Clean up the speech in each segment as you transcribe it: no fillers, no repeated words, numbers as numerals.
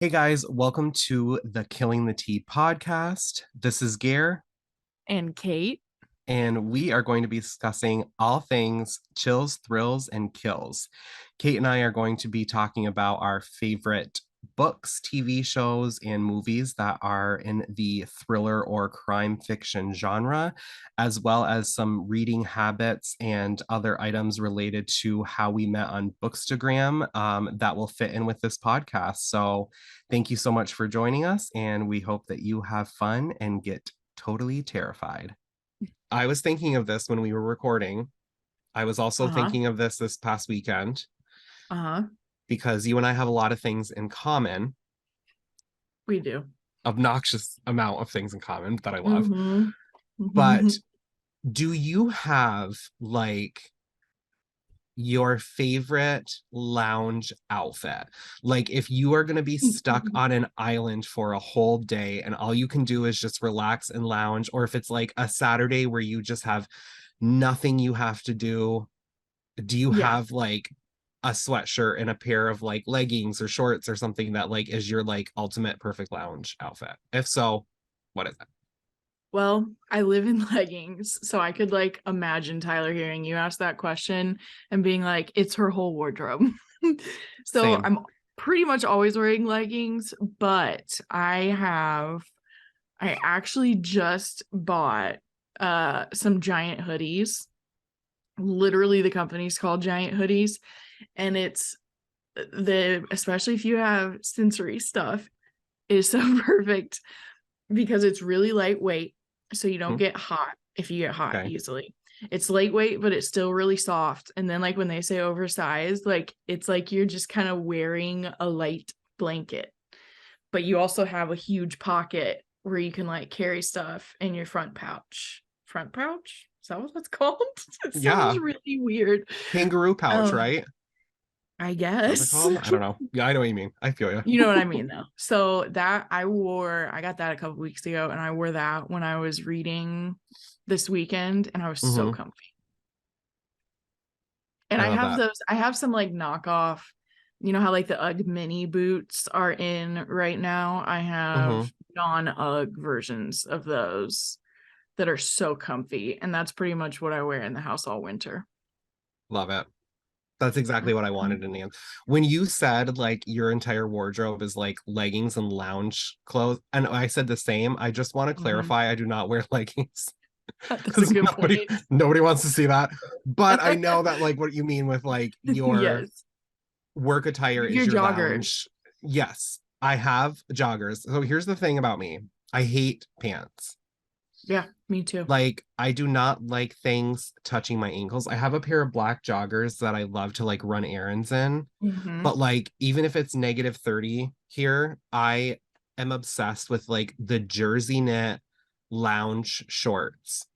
Hey guys, welcome to the Killing the Tea podcast. This is Gare, And Kate. and we are going to be discussing all things chills, thrills, and kills. Kate and I are going to be talking about our favorite books, TV shows, and movies that are in the thriller or crime fiction genre, as well as some reading habits and other items related to how we met on Bookstagram that will fit in with this podcast. So, thank you so much for joining us, and we hope that you have fun and get totally terrified. I was thinking of this when we were recording. I was also Uh-huh. thinking of this past weekend Uh-huh. because you and I have a lot of things in common, We do. obnoxious amount of things in common that I love. Mm-hmm. But do you have like your favorite lounge outfit? Like if you are going to be stuck on an island for a whole day and all you can do is just relax and lounge, or if it's like a Saturday where you just have nothing you have to do, do you Yeah. have like a sweatshirt and a pair of like leggings or shorts or something that like is your like ultimate perfect lounge outfit? If so, what is it? Well, I live in leggings, so I could like imagine Tyler hearing you ask that question and being like, it's her whole wardrobe. So Same. I'm pretty much always wearing leggings, but I actually just bought some giant hoodies. Literally the company's called Giant Hoodies, and it's the especially if you have sensory stuff is so perfect because it's really lightweight, so you don't Hmm, get hot if you get hot okay. easily. It's lightweight, but it's still really soft. And then like when they say oversized, like it's like you're just kind of wearing a light blanket, but you also have a huge pocket where you can like carry stuff in your front pouch. Front pouch? Is that what that's called? It sounds Yeah. really weird. Kangaroo pouch, Um, right? I What is it guess. called? I don't know. Yeah, I know what you mean. I feel you. You know what I mean, though. So that I got that a couple weeks ago, and I wore that when I was reading this weekend, and I was so Hmm. comfy. And I love that. I have some like knockoff, you know how like the UGG mini boots are in right now? I have Hmm. non-UGG versions of those that are so comfy, and that's pretty much what I wear in the house all winter. Love it. That's exactly what I wanted in the end. When you said like your entire wardrobe is like leggings and lounge clothes, and I said the same, I just want to Mhm. clarify I do not wear leggings That's a because good nobody point. nobody wants to see that. But I know that like what you mean with like your Yes. work attire is Your your joggers. lounge. Yes, I have joggers. So here's the thing about me. I hate pants. Yeah, me too. Like I do not like things touching my ankles. I have a pair of black joggers that I love to like run errands in, Hmm. but like even if it's negative 30 here, I am obsessed with like the jersey knit lounge shorts.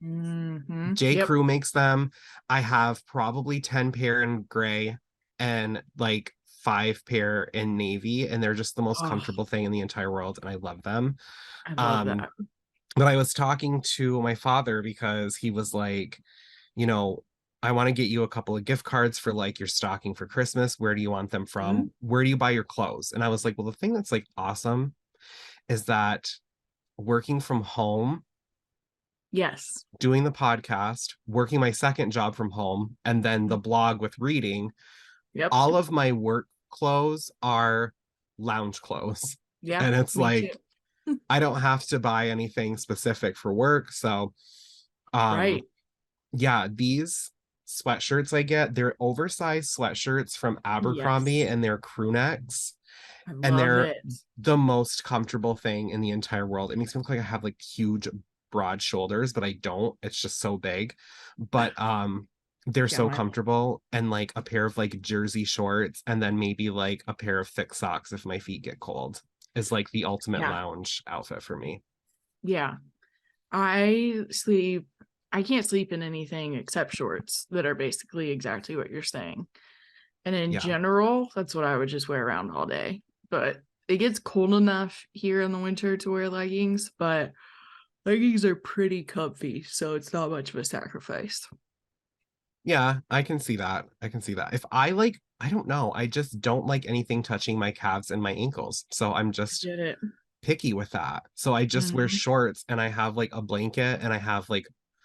J. Yep. Crew makes them. I have probably 10 pair in gray and like 5 pair in navy, and they're just the most Oh, comfortable thing in the entire world, and I love them. I love Um, that. but I was talking to my father because he was like, you know, I want to get you a couple of gift cards for like your stocking for Christmas. Where do you want them Mhm. from? Where do you buy your clothes? And I was like, well, the thing that's like awesome is that working from home, Yes. doing the podcast, working my second job from home, and then the blog with reading, Yep. all of my work clothes are lounge clothes. Yeah, And it's me too. like, I don't have to buy anything specific for work. So, um, Right. yeah, these sweatshirts I get, they're oversized sweatshirts from Abercrombie Yes. and they're crew necks, I and love they're it. the most comfortable thing in the entire world. It makes me look like I have like huge broad shoulders, but I don't. It's just so big. But they're Yeah, so my comfortable, and like a pair of like jersey shorts and then maybe like a pair of thick socks if my feet get cold is like the ultimate yeah. lounge outfit for me. Yeah. I sleep I can't sleep in anything except shorts that are basically exactly what you're saying. And in Yeah. general, that's what I would just wear around all day. But it gets cold enough here in the winter to wear leggings, but leggings are pretty comfy, so it's not much of a sacrifice. Yeah, I can see that. I can see that. If I like I don't know. I just don't like anything touching my calves and my ankles. So I'm I just get it. picky with that. So I just wear Mhm. shorts and I have like a blanket and I have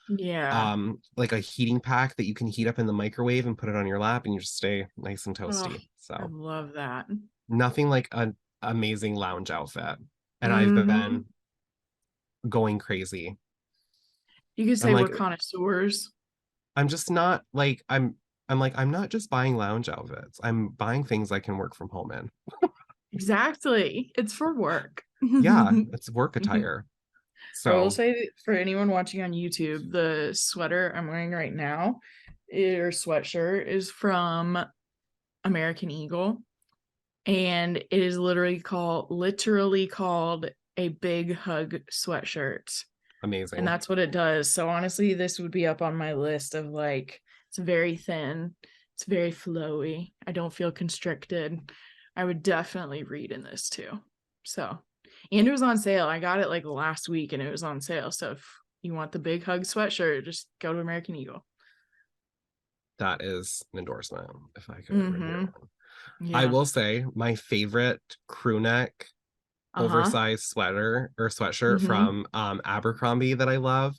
Yeah. like a heating pack that you can heat up in the microwave and put it on your lap and you just stay nice and Oh, toasty. I So love that. nothing like an amazing lounge outfit. And I've Hmm. been going crazy. You could I'm say we're like, connoisseurs. I'm just not like I'm like, I'm not just buying lounge outfits. I'm buying things I can work from home in. Exactly. It's for work. Yeah, it's work attire. I will So say that for anyone watching on YouTube, the sweater I'm wearing right now, or sweatshirt, is from American Eagle. And it is literally called a big hug sweatshirt. And amazing. that's what it does. So honestly, this would be up on my list of like, it's very thin, it's very flowy. I don't feel constricted. I would definitely read in this too. So, and it was on sale. I got it like last week and it was on sale. So if you want the big hug sweatshirt, just go to American Eagle. That is an endorsement if I could ever hear Mm-hmm. one. I Yeah. will say my favorite crew neck Uh-huh. oversized sweater or sweatshirt Mm-hmm. from Abercrombie that I love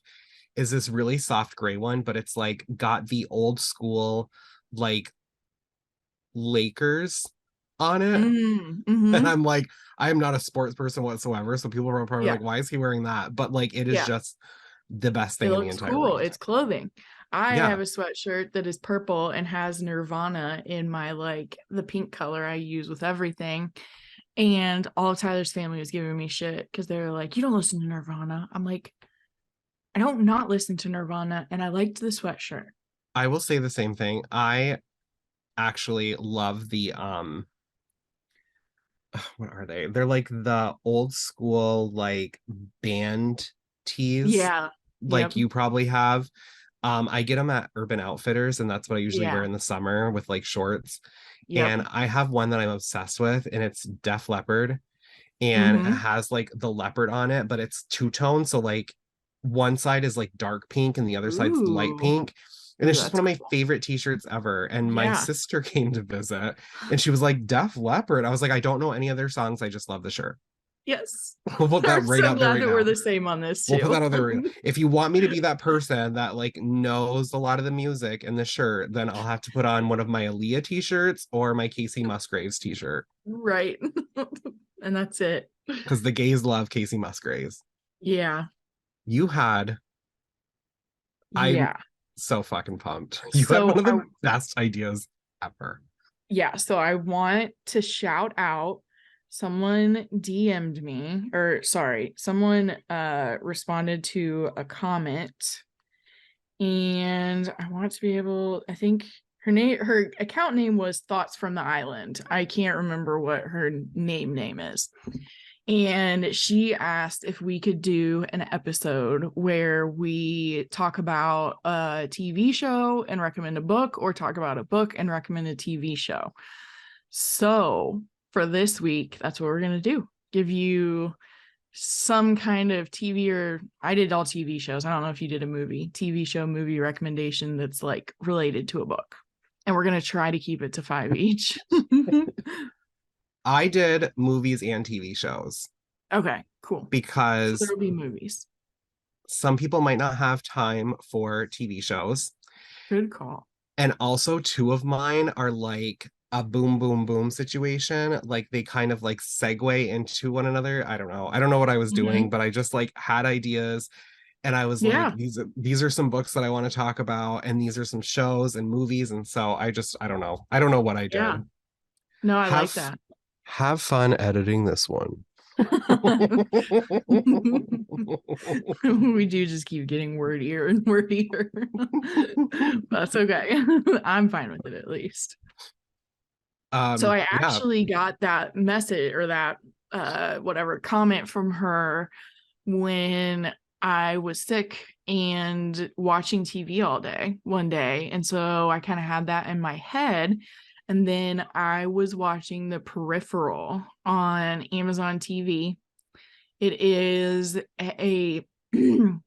is this really soft gray one, but it's like got the old school like Lakers on it. And Mm-hmm. I'm like, I am not a sports person whatsoever. So people are probably Yeah. like, why is he wearing that? But like, it is Yeah. just the best It thing in the looks entire cool. world. It's clothing. I Yeah, have a sweatshirt that is purple and has Nirvana in my like the pink color I use with everything. And all of Tyler's family was giving me shit because they're like, you don't listen to Nirvana. I'm like, I don't not listen to Nirvana and I liked the sweatshirt. I will say the same thing. I actually love the what are they? They're like the old school like band tees Yeah. like Yep. you probably have. I get them at Urban Outfitters, and that's what I usually wear Yeah. in the summer with like shorts. Yep. And I have one that I'm obsessed with, and it's Def Leppard, and it Mm-hmm. has like the leopard on it, but it's two-tone. So like one side is like dark pink and the other side's light Ooh. pink. And Ooh, it's just one that's of my cool. favorite t-shirts ever. And my Yeah. sister came to visit and she was like, Def Leppard. I was like, I don't know any of their songs. I just love the shirt. Yes. We'll put that I'm right so out there glad right that we're now. the same on this We'll put too. that out there right now. If you want me to be that person that like knows a lot of the music and the shirt, then I'll have to put on one of my Aaliyah t-shirts or my Casey Musgraves t-shirt Right. And that's it. because the gays love Casey Musgraves. Yeah. You had I'm Yeah. so fucking pumped. You had one So of I the best ideas ever. yeah, so I want to shout out someone DM'd me or sorry, someone responded to a comment and I want to be able I think her account name was Thoughts from the Island. I can't remember what her name is. And she asked if we could do an episode where we talk about a TV show and recommend a book, or talk about a book and recommend a TV show. So for this week, that's what we're going to do. Give you some kind of TV, or I did all TV shows. I don't know if you did a TV show, movie recommendation that's like related to a book. And we're going to try to keep it to 5 each. I did movies and TV shows Okay, cool. So there because will be movies. some people might not have time for TV shows. Good call. And also, two of mine are like a boom, boom, boom situation. Like they kind of like segue into one another. I don't know. I don't know what I was doing, Mhm. but I just like had ideas and I was like, Yeah, these are some books that I want to talk about, and these are some shows and movies. And so I don't know. I don't know what I yeah. did. No, I like Have that. have fun editing this one. We do just keep getting wordier and wordier. That's okay. I'm fine with it at least. So I yeah, actually got that message or that whatever comment from her when I was sick and watching TV all day one day. And so I kind of had that in my head. And then I was watching The Peripheral on Amazon TV. It is a kind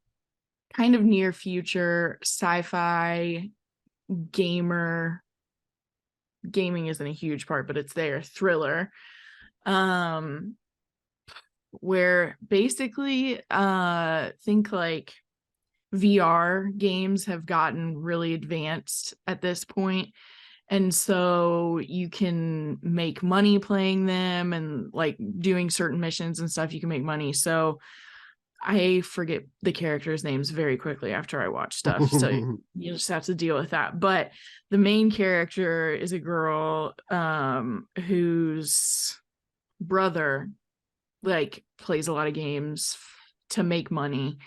of near future sci-fi gamer gaming isn't a huge part, but it's there. Thriller, um, where basically, think like VR games have gotten really advanced at this point, and so you can make money playing them, and like doing certain missions and stuff, you can make money. So I forget the characters' names very quickly after I watch stuff. So you just have to deal with that. But the main character is a girl whose brother like plays a lot of games to make money.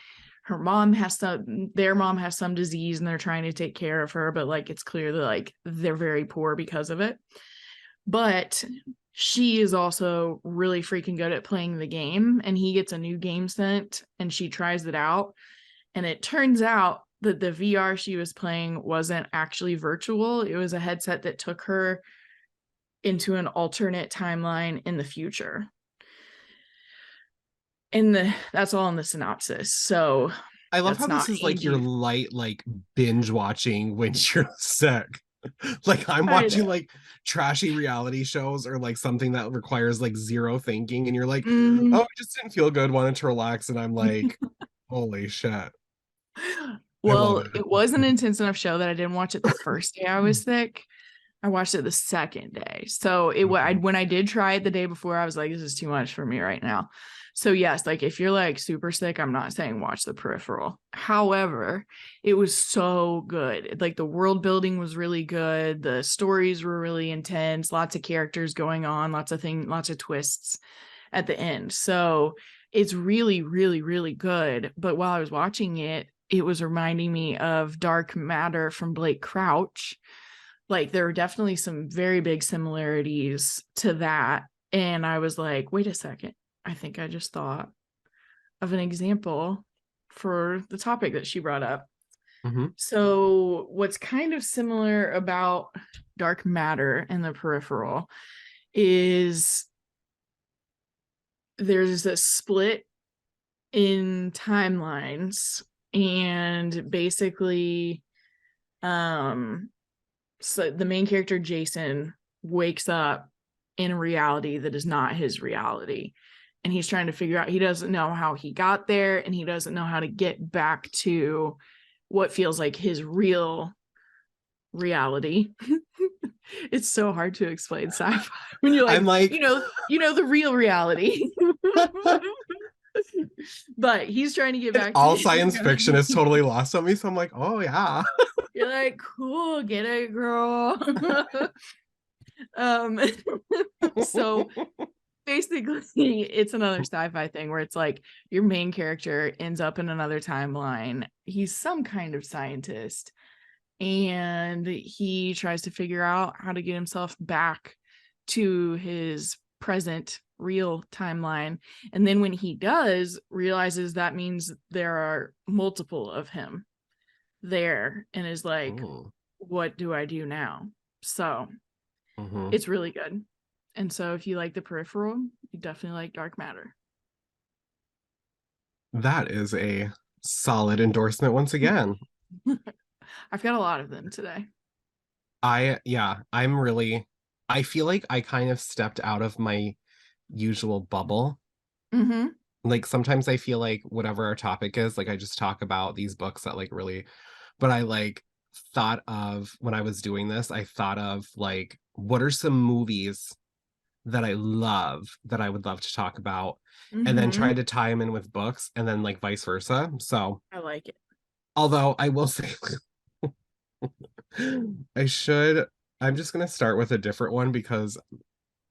Their mom has some disease and they're trying to take care of her, but like it's clear that like they're very poor because of it. But she is also really freaking good at playing the game, and he gets a new game sent and she tries it out, and it turns out that the VR she was playing wasn't actually virtual. It was a headset that took her into an alternate timeline in the future. And that's all in the synopsis. So I love how that's this not is like your AG. light, like binge watching when you're sick. Like I'm I watching know. like trashy reality shows or like something that requires like zero thinking, and you're like, Mm. oh, I just didn't feel good, wanted to relax, and I'm like, holy shit, I love Well, it. it was an intense enough show that I didn't watch it the first day I was sick. I watched it the second day. So Mhm. when I did try it the day before, I was like, this is too much for me right now. So yes, like if you're like super sick, I'm not saying watch the Peripheral. However, it was so good. Like the world building was really good. The stories were really intense, lots of characters going on, lots of twists at the end. So it's really, really, really good. But while I was watching it, it was reminding me of Dark Matter from Blake Crouch. Like there were definitely some very big similarities to that. And I was like, wait a second. I think I just thought of an example for the topic that she brought up. Mhm. So, what's kind of similar about dark matter and the peripheral is there's a split in timelines, and basically, um, so the main character Jason wakes up in a reality that is not his reality, and he's trying to figure out, he doesn't know how he got there, and he doesn't know how to get back to what feels like his real reality. It's so hard to explain sci-fi when you're I'm like, like, the real reality. But he's trying to get and back to all his science fiction reality. is totally lost on me, so I'm like, oh yeah. You're like, cool, get it, girl. um so basically it's another sci-fi thing where it's like your main character ends up in another timeline. He's some kind of scientist, and he tries to figure out how to get himself back to his present real timeline. And then when he does, realizes that means there are multiple of him there, and is like, Mm, what do I do now? So mhm. it's really good. And so if you like the peripheral, you definitely like dark matter. That is a solid endorsement once again. I've got a lot of them today. Yeah, I feel like I kind of stepped out of my usual bubble. Mm-hmm. Like sometimes I feel like whatever our topic is, like I just talk about these books that like really, but I like thought of when I was doing this, I thought of like what are some movies that I love that I would love to talk about, and then Mm-hmm. try to tie them in with books and then like vice versa. So, I like it. although I will say I should, I'm just gonna start with a different one because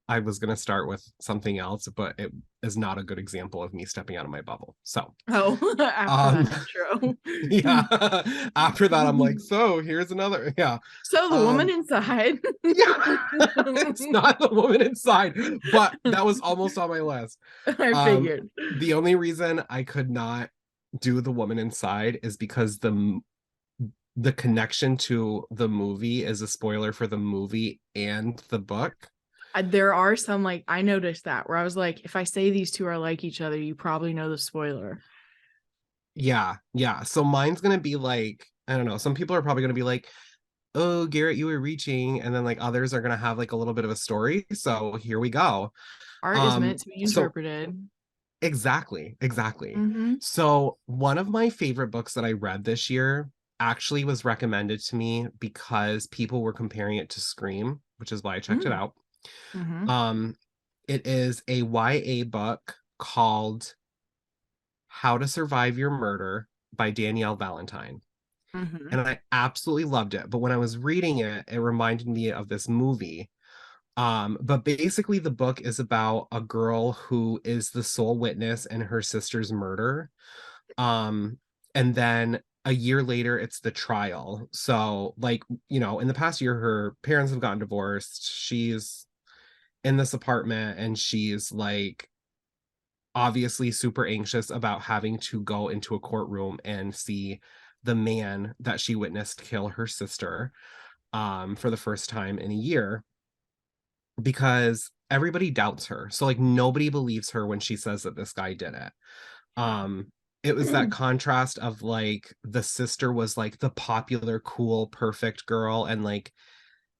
I was gonna start with something else, but it is not a good example of me stepping out of my bubble. So, Oh, after um, that intro. yeah, after that, I'm like, so here's another, yeah, So the woman um, inside. yeah, it's not the woman inside, but that was almost on my list. I Um, figured. the only reason I could not do the woman inside is because the connection to the movie is a spoiler for the movie and the book. There are some, like, I noticed that where I was like, if I say these two are like each other, you probably know the spoiler. Yeah, yeah. So mine's gonna be like, I don't know, some people are probably gonna be like, oh, Garrett, you were reaching, and then like others are gonna have like a little bit of a story. So here we go. Art is meant to be So interpreted. exactly, exactly. Mm-hmm. So one of my favorite books that I read this year actually was recommended to me because people were comparing it to Scream, which is why I checked it Mm. out. Mm-hmm. Um, it is a YA book called How to Survive Your Murder by Danielle Valentine. Mm-hmm. And I absolutely loved it. But when I was reading it, it reminded me of this movie. But basically, the book is about a girl who is the sole witness in her sister's murder. Um, and then a year later, it's the trial. So, like, in the past year, her parents have gotten divorced. She's in this apartment and she's like obviously super anxious about having to go into a courtroom and see the man that she witnessed kill her sister for the first time in a year because everybody doubts her. So like nobody believes her when she says that this guy did it. Um it was that contrast of like the sister was like the popular, cool, perfect girl and like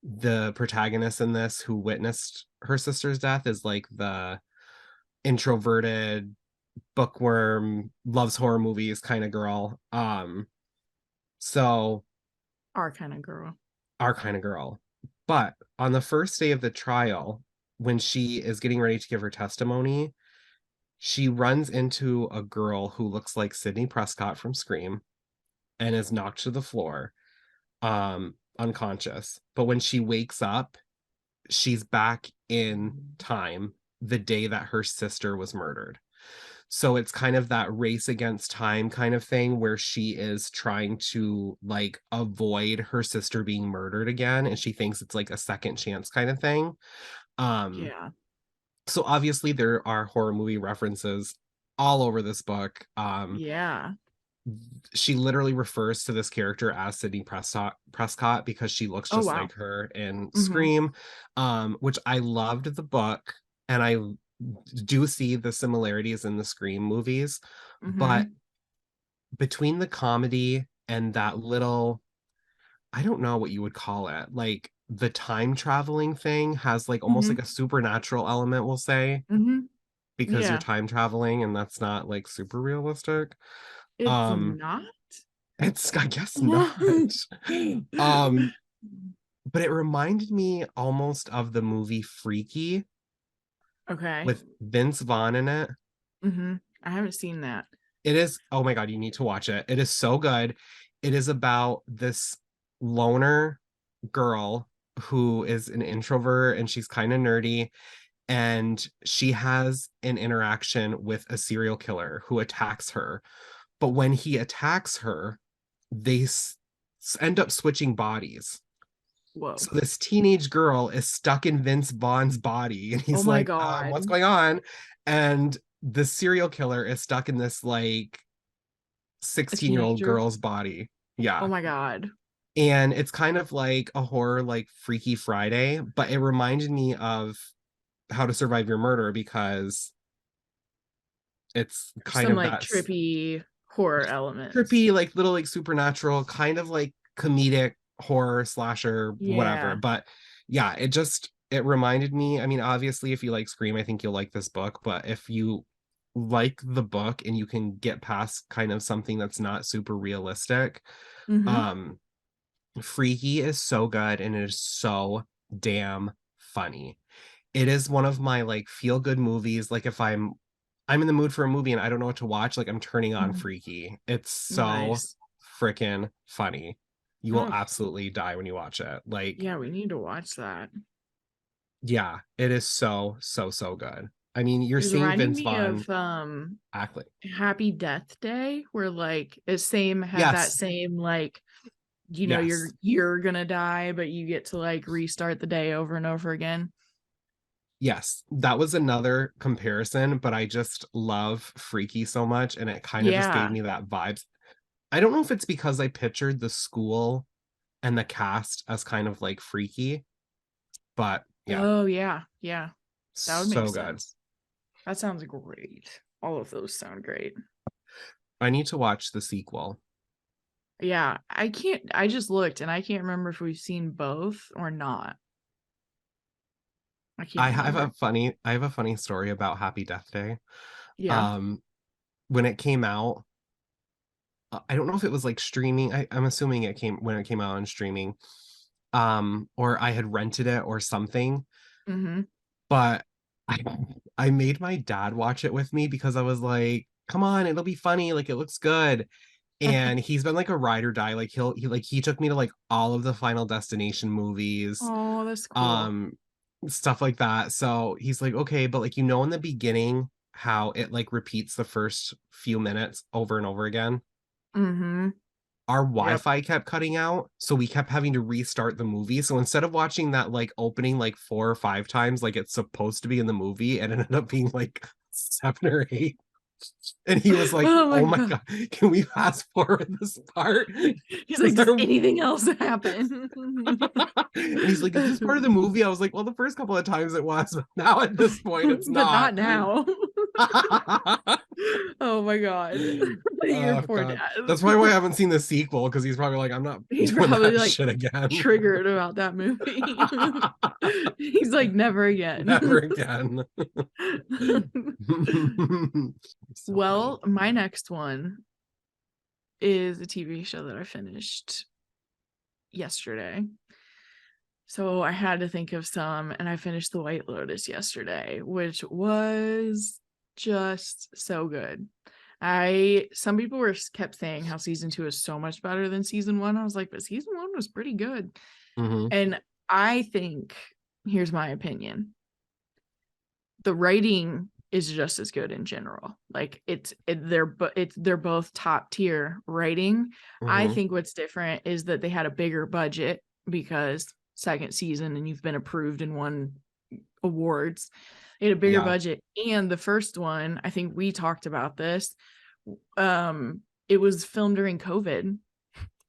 the protagonist in this who witnessed her sister's death is like the introverted bookworm loves horror movies kind of girl. So Our kind of girl. our kind of girl. But on the first day of the trial, when she is getting ready to give her testimony, she runs into a girl who looks like Sydney Prescott from Scream and is knocked to the floor, unconscious. But when she wakes up, she's back in time the day that her sister was murdered. So it's kind of that race against time kind of thing where she is trying to like avoid her sister being murdered again and she thinks it's like a second chance kind of thing. Um Yeah. so obviously there are horror movie references all over this book. Yeah. She literally refers to this character as Sydney Prescott because she looks Oh just wow. like her in Mm-hmm. Scream, which I loved the book and I do see the similarities in the Scream movies, but Mm-hmm. between the comedy and that little, I don't know what you would call it, like the time traveling thing has like almost like Mm-hmm. a supernatural element, we'll say, Mm-hmm. because you're Yeah. time traveling and that's not like super realistic. It's Um, not. it's I guess not. Um, but it reminded me almost of the movie Freaky Okay. with Vince Vaughn in it. Mm-hmm. I haven't seen that. It is, oh my God, you need to watch it. It is so good. It is about this loner girl who is an introvert and she's kind of nerdy. And she has an interaction with a serial killer who attacks her. But when he attacks her, they end up switching bodies. Whoa. So this teenage girl is stuck in Vince Vaughn's body, and Oh he's my like, "What's God. going on?" And the serial killer is stuck in this like A 16-year-old teenager. girl's body. Oh Yeah. my God. And it's kind of like a horror, like Freaky Friday, but it reminded me of How to Survive Your Murder because it's kind Some of like that trippy horror elements. trippy, like little like supernatural, kind of like comedic horror slasher, whatever. Yeah. But yeah, it reminded me. I mean, obviously, if you like Scream, I think you'll like this book. But if you like the book and you can get past kind of something that's not super realistic, Mm-hmm. um, Freaky is so good and it is so damn funny. It is one of my like feel good movies. Like if I'm in the mood for a movie and I don't know what to watch, like I'm turning on Mm-hmm. Freaky. It's so Nice. freaking funny. You will Oh, absolutely die when you watch it. Like, yeah, we need to watch that. yeah, it is so, so, so good. I mean, you're It's seeing reminding Vince me Vaughn of act like, Happy Death Day, where like it same had that yes, same like yes, you're gonna die, but you get to like restart the day over and over again. yes. That was another comparison, but I just love Freaky so much. And it kind of just gave Yeah. me that vibes. I don't know if it's because I pictured the school and the cast as kind of like freaky, but yeah, Oh yeah, yeah. That would make so good. sense. That sounds great. All of those sound great. I need to watch the sequel. Yeah, I just looked and I can't remember if we've seen both or not. I can't remember. I have a funny story about Happy Death Day. Yeah. Um, when it came out, I don't know if it was like streaming. I'm assuming it came when it came out on streaming. Or I had rented it or something, Mm-hmm. but I I made my dad watch it with me because I was like, come on, it'll be funny, like it looks good. And he's been like a ride or die. Like he took me to like all of the Final Destination movies, Oh, that's cool. um, stuff like that. So he's like, okay, but like in the beginning how it like repeats the first few minutes over and over again. Mm-hmm. Our Yep. Wi-Fi kept cutting out, so we kept having to restart the movie. So instead of watching that like opening like 4 or 5 times like it's supposed to be in the movie, it ended up being like 7 or 8. And he was like, Oh my "Oh my God. God, can we fast forward this part?" He's like, Because does anything else happen? and he's like, "Is this part of the movie?" I was like, "Well, the first couple of times it was, but now at this point, it's But not." not now. Oh my God. Your Oh poor God, dad. that's probably why I haven't seen the sequel because he's probably like, "I'm not He's doing probably that like shit again." triggered about that movie. He's like, never again. Never again. So funny. Well, my next one is a TV show that I finished yesterday. So I had to think of some, and I finished The White Lotus yesterday, which was just so good. Some people were kept saying how season 2 is so much better than season 1. I was like, but season 1 was pretty good. Hmm. And I think, here's my opinion. The writing is just as good in general. Like they're both top tier writing. I Hmm. think what's different is that they had a bigger budget because second season and you've been approved and won awards. They had a bigger Yeah. budget. And the first one, I think we talked about this. It was filmed during COVID.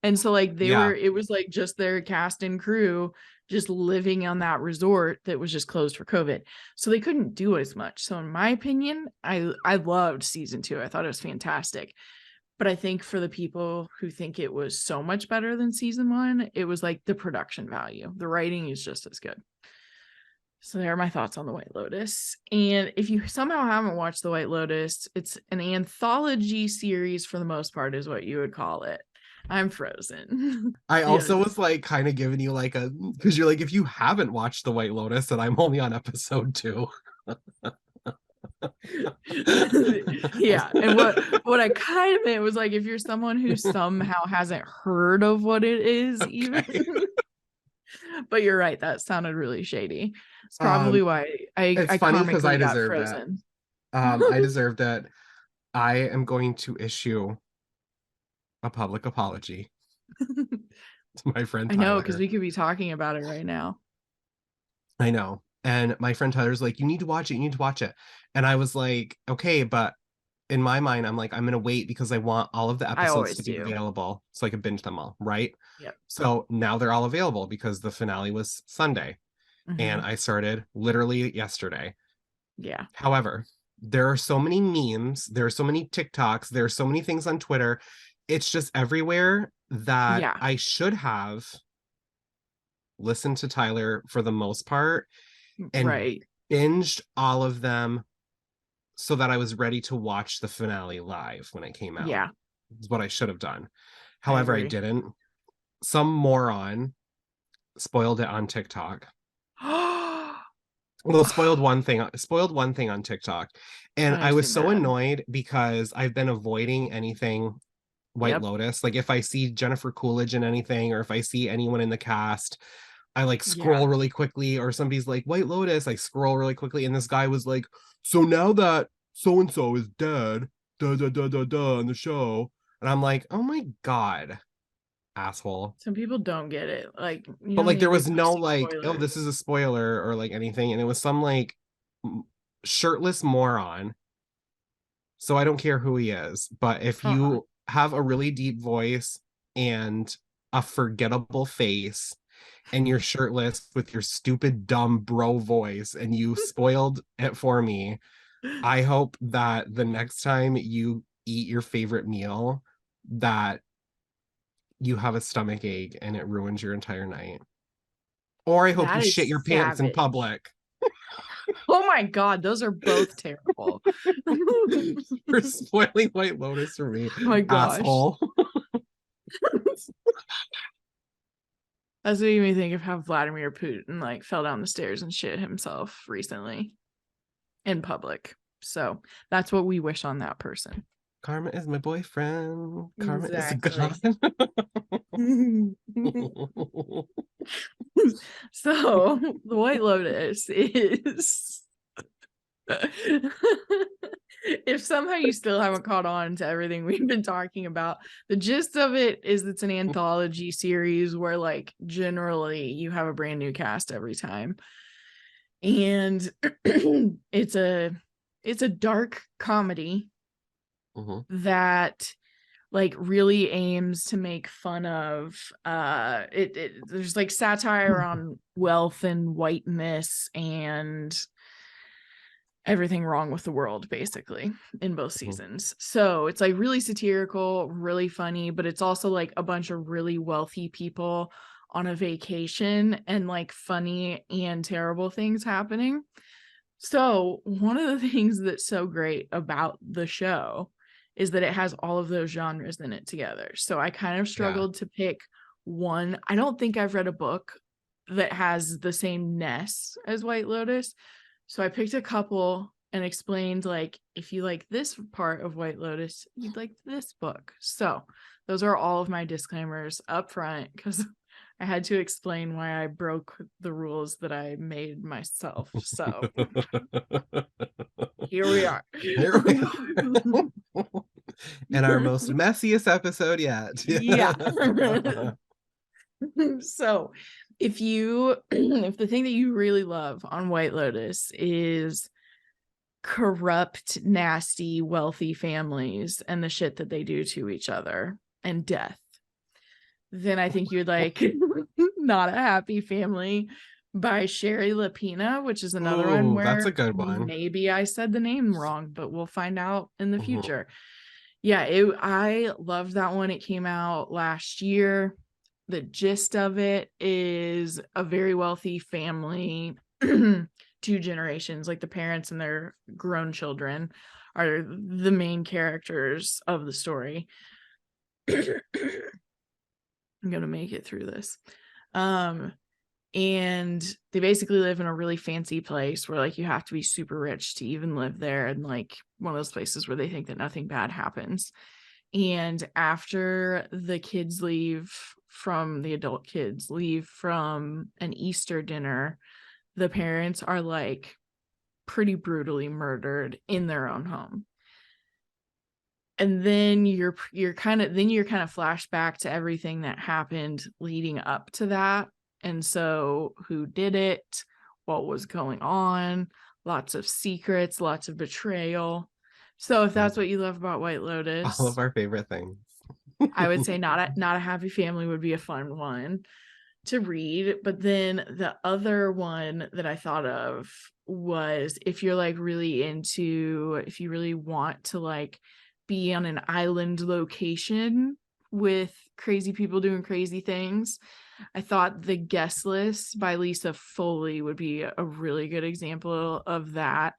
And so like Yeah. it was like just their cast and crew just living on that resort that was just closed for COVID. So they couldn't do as much. So in my opinion, I loved season 2. I thought it was fantastic. But I think for the people who think it was so much better than season 1, it was like the production value. The writing is just as good. So there are my thoughts on The White Lotus. And if you somehow haven't watched The White Lotus, it's an anthology series for the most part, is what you would call it. I'm frozen. I Yes. also was like kind of giving you like a because you're like if you haven't watched The White Lotus and I'm only on episode 2. Yeah. And what I kind of meant was like if you're someone who somehow hasn't heard of what it is, even. Okay. But you're right, that sounded really shady. It's probably Um, why it's I funny because I karmically got deserved it. frozen. I deserved it. I am going to issue a public apology to my friend I know, because Tyler. we could be talking about it right now. I know. And my friend Tyler's like, you need to watch it. You need to watch it. And I was like, okay, but in my mind, I'm like, I'm going to wait because I want all of the I episodes to always be do. available so I can binge them all. Right. Yep. So now they're all available because the finale was Sunday and Hmm. I started literally yesterday. Yeah. However, there are so many memes, there are so many TikToks, there are so many things on Twitter. It's just everywhere that Yeah. I should have listened to Tyler for the most part and Right. binged all of them so that I was ready to watch the finale live when it came out. Yeah. Is what I should have done. I However, I agree. didn't. Some moron spoiled it on TikTok. I Well, spoiled one thing on TikTok. And know I was too so bad. annoyed because I've been avoiding anything White Yep. Lotus. Like if I see Jennifer Coolidge in anything or if I see anyone in the cast, I like Yeah. scroll really quickly or somebody's like White Lotus, I scroll really quickly and this guy was like, "So now that so and so is dead, da da da da da on the show." And I'm like, "Oh my God, asshole." Some people don't get it. Like, you But don't like need there to be was no posting like, "Oh, spoilers. this is a spoiler" or like anything and it was some like shirtless moron. So I don't care who he is, but if Uh-uh. you have a really deep voice and a forgettable face and you're shirtless with your stupid dumb bro voice and you spoiled it for me, I hope that the next time you eat your favorite meal that you have a stomach ache and it ruins your entire night. Or I hope you That is shit your pants in savage. public. Oh my God, those are both terrible. Oh For spoiling White Lotus for me, my gosh. asshole. That's what made me think of how Vladimir Putin like fell down the stairs and shit himself recently in public. So that's what we wish on that person. Karma is my boyfriend. Karma is a god. Exactly. So the White Lotus is if somehow you still haven't caught on to everything we've been talking about, the gist of it is it's an anthology series where like generally you have a brand new cast every time. And it's a dark comedy that like really aims to make fun of there's like satire on wealth and whiteness and everything wrong with the world basically in both seasons. So it's like really satirical, really funny, but it's also like a bunch of really wealthy people on a vacation and like funny and terrible things happening. So one of the things that's so great about the show is that it has all of those genres in it together. So I kind of Yeah. struggled to pick one. I don't think I've read a book that has the same ness as White Lotus. So I picked a couple and explained like, if you like this part of White Lotus, you'd like this book. So those are all of my disclaimers up front because I had to explain why I broke the rules that I made myself. So here we are. Here we are. And our most messiest episode yet. Yeah. So if the thing that you really love on White Lotus is corrupt, nasty, wealthy families and the shit that they do to each other and death, then I think you'd like Not a Happy Family by Sherry Lapina, which is another one Ooh, that's a where good one. maybe I said the name wrong, but we'll find out in the future. Yeah, I loved that one. It came out last year. The gist of it is a very wealthy family, two generations, like the parents and their grown children are the main characters of the story. I'm gonna make it through this. And they basically live in a really fancy place where like you have to be super rich to even live there, and like one of those places where they think that nothing bad happens. And after the kids leave from the adult kids leave from an Easter dinner, the parents are like pretty brutally murdered in their own home. And then you're kind of flashback to everything that happened leading up to that. And so who did it? What was going on? Lots of secrets, lots of betrayal. So if that's what you love about White All Lotus, of our favorite things. I would say Not a Happy Family would be a fun one to read. But then the other one that I thought of was if you really want to like be on an island location with crazy people doing crazy things, I thought The Guest List by Lisa Foley would be a really good example of that.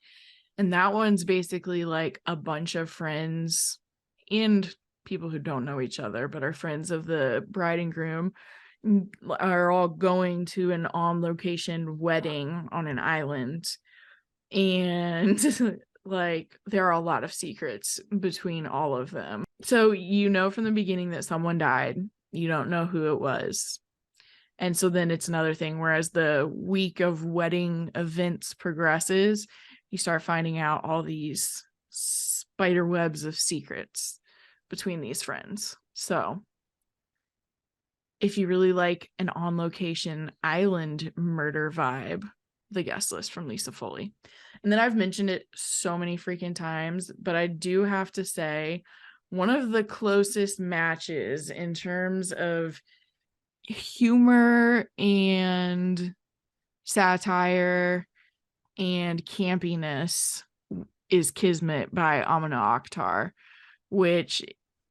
And that one's basically like a bunch of friends and people who don't know each other but are friends of the bride and groom are all going to an on location wedding on an island, and like there are a lot of secrets between all of them. So you know from the beginning that someone died, you don't know who it was. And so then it's another thing, whereas the week of wedding events progresses, you start finding out all these spider webs of secrets between these friends. So if you really like an on location island murder vibe, The Guest List from Lisa Foley. And then I've mentioned it so many freaking times, but I do have to say one of the closest matches in terms of humor and satire and campiness is Kismet by Amina Akhtar, which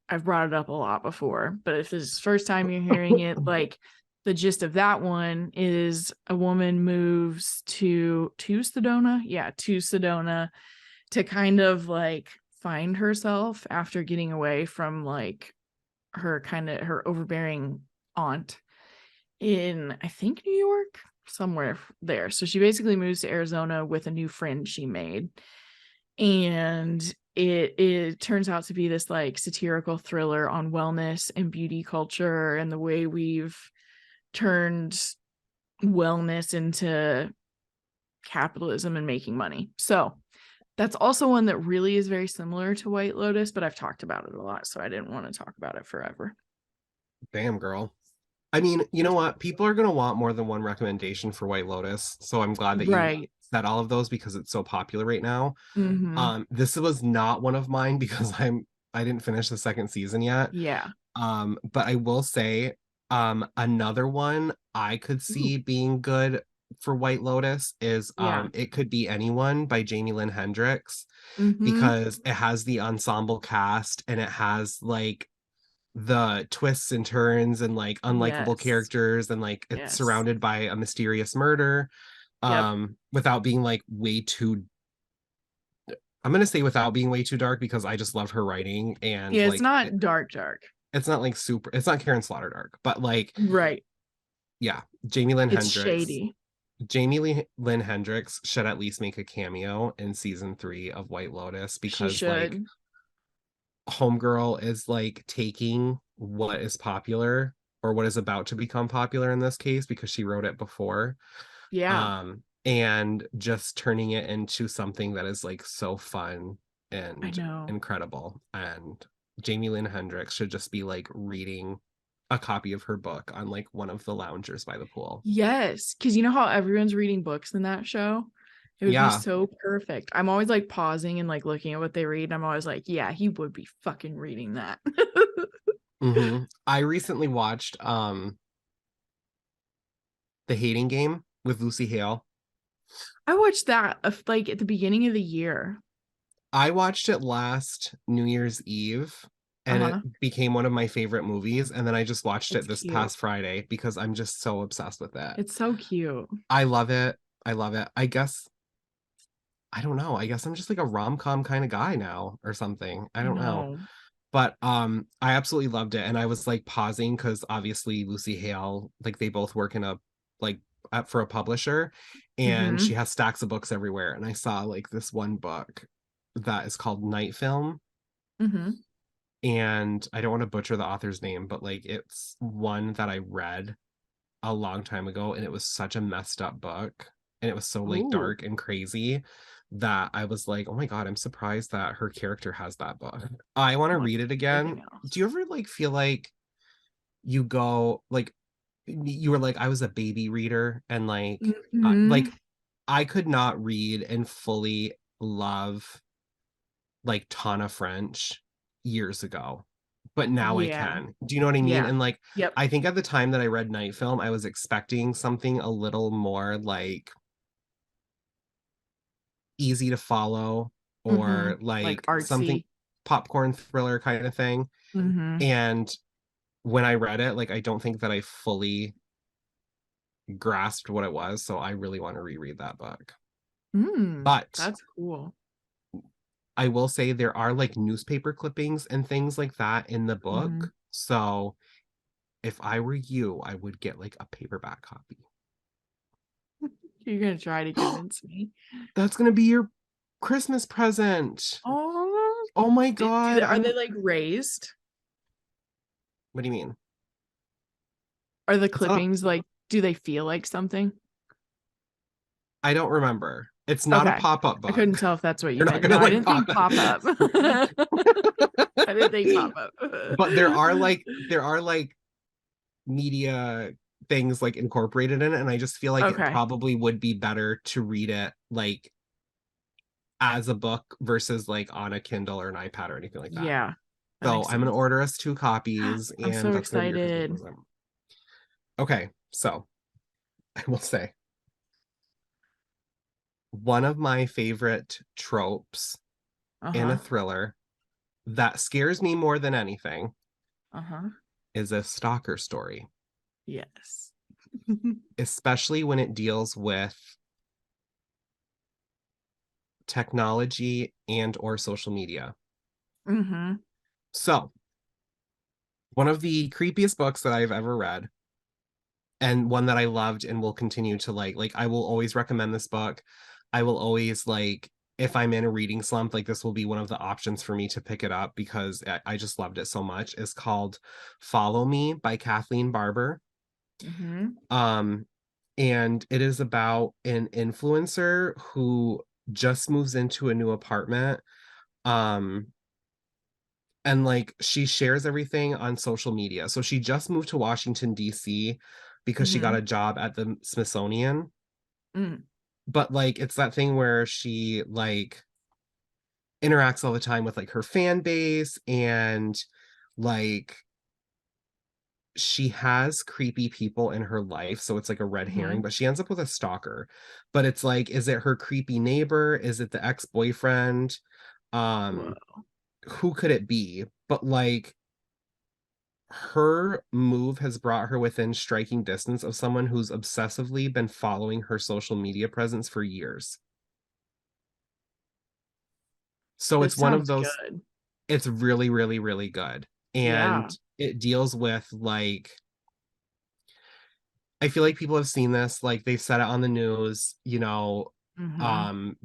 I've brought it up a lot before, but if this is the first time you're hearing it, like the gist of that one is a woman moves to Sedona, yeah, to Sedona to kind of like find herself after getting away from like her overbearing aunt in I think New York, somewhere there. So she basically moves to Arizona with a new friend she made. And it turns out to be this like satirical thriller on wellness and beauty culture and the way we've turned wellness into capitalism and making money. So that's also one that really is very similar to White Lotus, but I've talked about it a lot, so I didn't want to talk about it forever. Damn, girl. I mean, you know what? People are going to want more than one recommendation for White Lotus. So I'm glad that you Right. said all of those because it's so popular right now. Mm-hmm. This was not one of mine because I didn't finish the second season yet. Yeah. But I will say, another one I could Ooh. see being good for White Lotus is Yeah. It Could Be Anyone by Jamie Lynn Hendricks Mm-hmm. because it has the ensemble cast and it has like the twists and turns and like unlikable Yes. characters and like it's Yes. surrounded by a mysterious murder Yep. without being like way too I'm gonna say without being way too dark because I just love her writing and Yeah, it's like not dark dark. it's not like super it's not Karen Slaughter dark but like Right. yeah Jamie Lynn It's Hendricks shady. Lynn Hendricks should at least make a cameo in season 3 of White Lotus She because like should. Homegirl is like taking what is popular or what is about to become popular in this case because she wrote it before Yeah, and just turning it into something that is like so fun I and know. incredible and Jamie Lynn Hendricks should just be like reading a copy of her book on like one of the loungers by the pool. Yes, because you know how everyone's reading books in that show? It would be Yeah. so perfect. I'm always like pausing and like looking at what they read. And I'm always like, yeah, he would be fucking reading that. I recently watched The Hating Game with Lucy Hale. I watched that like at the beginning of the year. I watched it last New Year's Eve and it Uh-huh. became one of my favorite movies. And then I just watched it It's this cute. past Friday because I'm just so obsessed with it. It's so cute. I love it. I love it. I guess, I don't know. I guess I'm just like a rom-com kind of guy now or something. I I don't know. know. But I absolutely loved it. And I was like pausing because obviously Lucy Hale, like they both work in a like for a publisher and Mm-hmm. she has stacks of books everywhere. And I saw like this one book that is called Night Film Mm-hmm. and I don't want to butcher the author's name, but like it's one that I read a long time ago, and it was such a messed up book, and it was so like Ooh, dark and crazy that I was like, oh my God, I'm surprised that her character has that book. I want to like read it again. everything else. Do you ever like feel like you go like you were like I was a baby reader and Mm-hmm. like I could not read and fully love like Tana French years ago, but now I Yeah. can. Do you know what I mean? Yeah. And like, Yep. I think at the time that I read Night Film, I was expecting something a little more like easy to follow Mm-hmm. or Like like something artsy. popcorn thriller kind of thing. Mm-hmm. And when I read it, like, I don't think that I fully grasped what it was. So I really want to reread that book. But That's cool. I will say there are like newspaper clippings and things like that in the Mm-hmm. book. So if I were you, I would get like a paperback copy. You're gonna try to convince me. That's gonna be your Christmas present. Oh, Oh my God. are they I'm like raised? what do you mean? Are the It's not clippings like? Do they feel like something? I don't remember. It's not a Okay, pop-up I couldn't book. tell if that's what you You're not meant. No, gonna I like didn't pop think pop up. I didn't think pop up. but there are like media things like incorporated in it, and I just feel like it Okay, probably would be better to read it like as a book versus like on a Kindle or an iPad or anything like that. yeah, that So makes I'm gonna sense. order us 2 copies, I'm and so that's gonna be your Christmas excited. present. Okay, so I will say one of my favorite tropes Uh in a huh. thriller that scares me more than anything Uh-huh. is a stalker story, Yes. especially when it deals with technology and or social media. Mm-hmm. So, one of the creepiest books that I've ever read, and one that I loved and will continue to like I will always recommend this book. I will always like if I'm in a reading slump, like this will be one of the options for me to pick it up because I just loved it so much. Is called Follow Me by Kathleen Barber. Mm-hmm. Um, and it is about an influencer who just moves into a new apartment. Um, and like she shares everything on social media. So she just moved to Washington, D.C. because she got Mm-hmm. a job at the Smithsonian. Mm. But like it's that thing where she like interacts all the time with like her fan base and like she has creepy people in her life, so it's like a red herring, Mm-hmm. but she ends up with a stalker. But it's like, is it her creepy neighbor? Is it the ex-boyfriend? Whoa. Um, who could it be? But like her move has brought her within striking distance of someone who's obsessively been following her social media presence for years. So it's This one of sounds those, good. it's really, really, really good. And Yeah. it deals with like I feel like people have seen this, like they've said it on the news, Mm-hmm. um,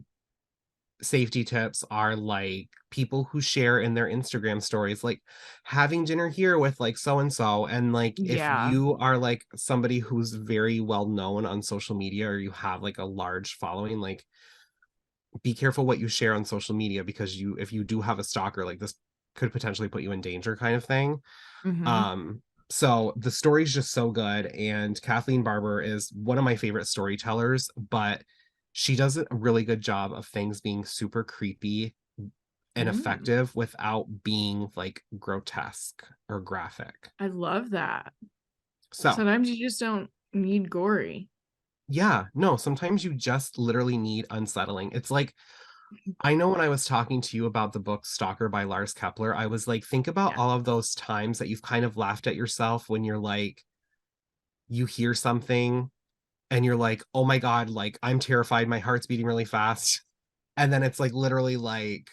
safety tips are like people who share in their Instagram stories, like having dinner here with like so and so. And like if Yeah. you are like somebody who's very well known on social media or you have like a large following, like be careful what you share on social media because you if you do have a stalker, like this could potentially put you in danger kind of thing. Mm-hmm. Um, so the story's just so good, and Kathleen Barber is one of my favorite storytellers, but she does a really good job of things being super creepy and Mm. effective without being like grotesque or graphic. I love that. So, Sometimes you just don't need gory. yeah, no, sometimes you just literally need unsettling. It's like I know when I was talking to you about the book Stalker by Lars Kepler, I was like, think about Yeah. all of those times that you've kind of laughed at yourself when you're like, you hear something and you're like, oh my God, like I'm terrified, my heart's beating really fast. And then it's like literally like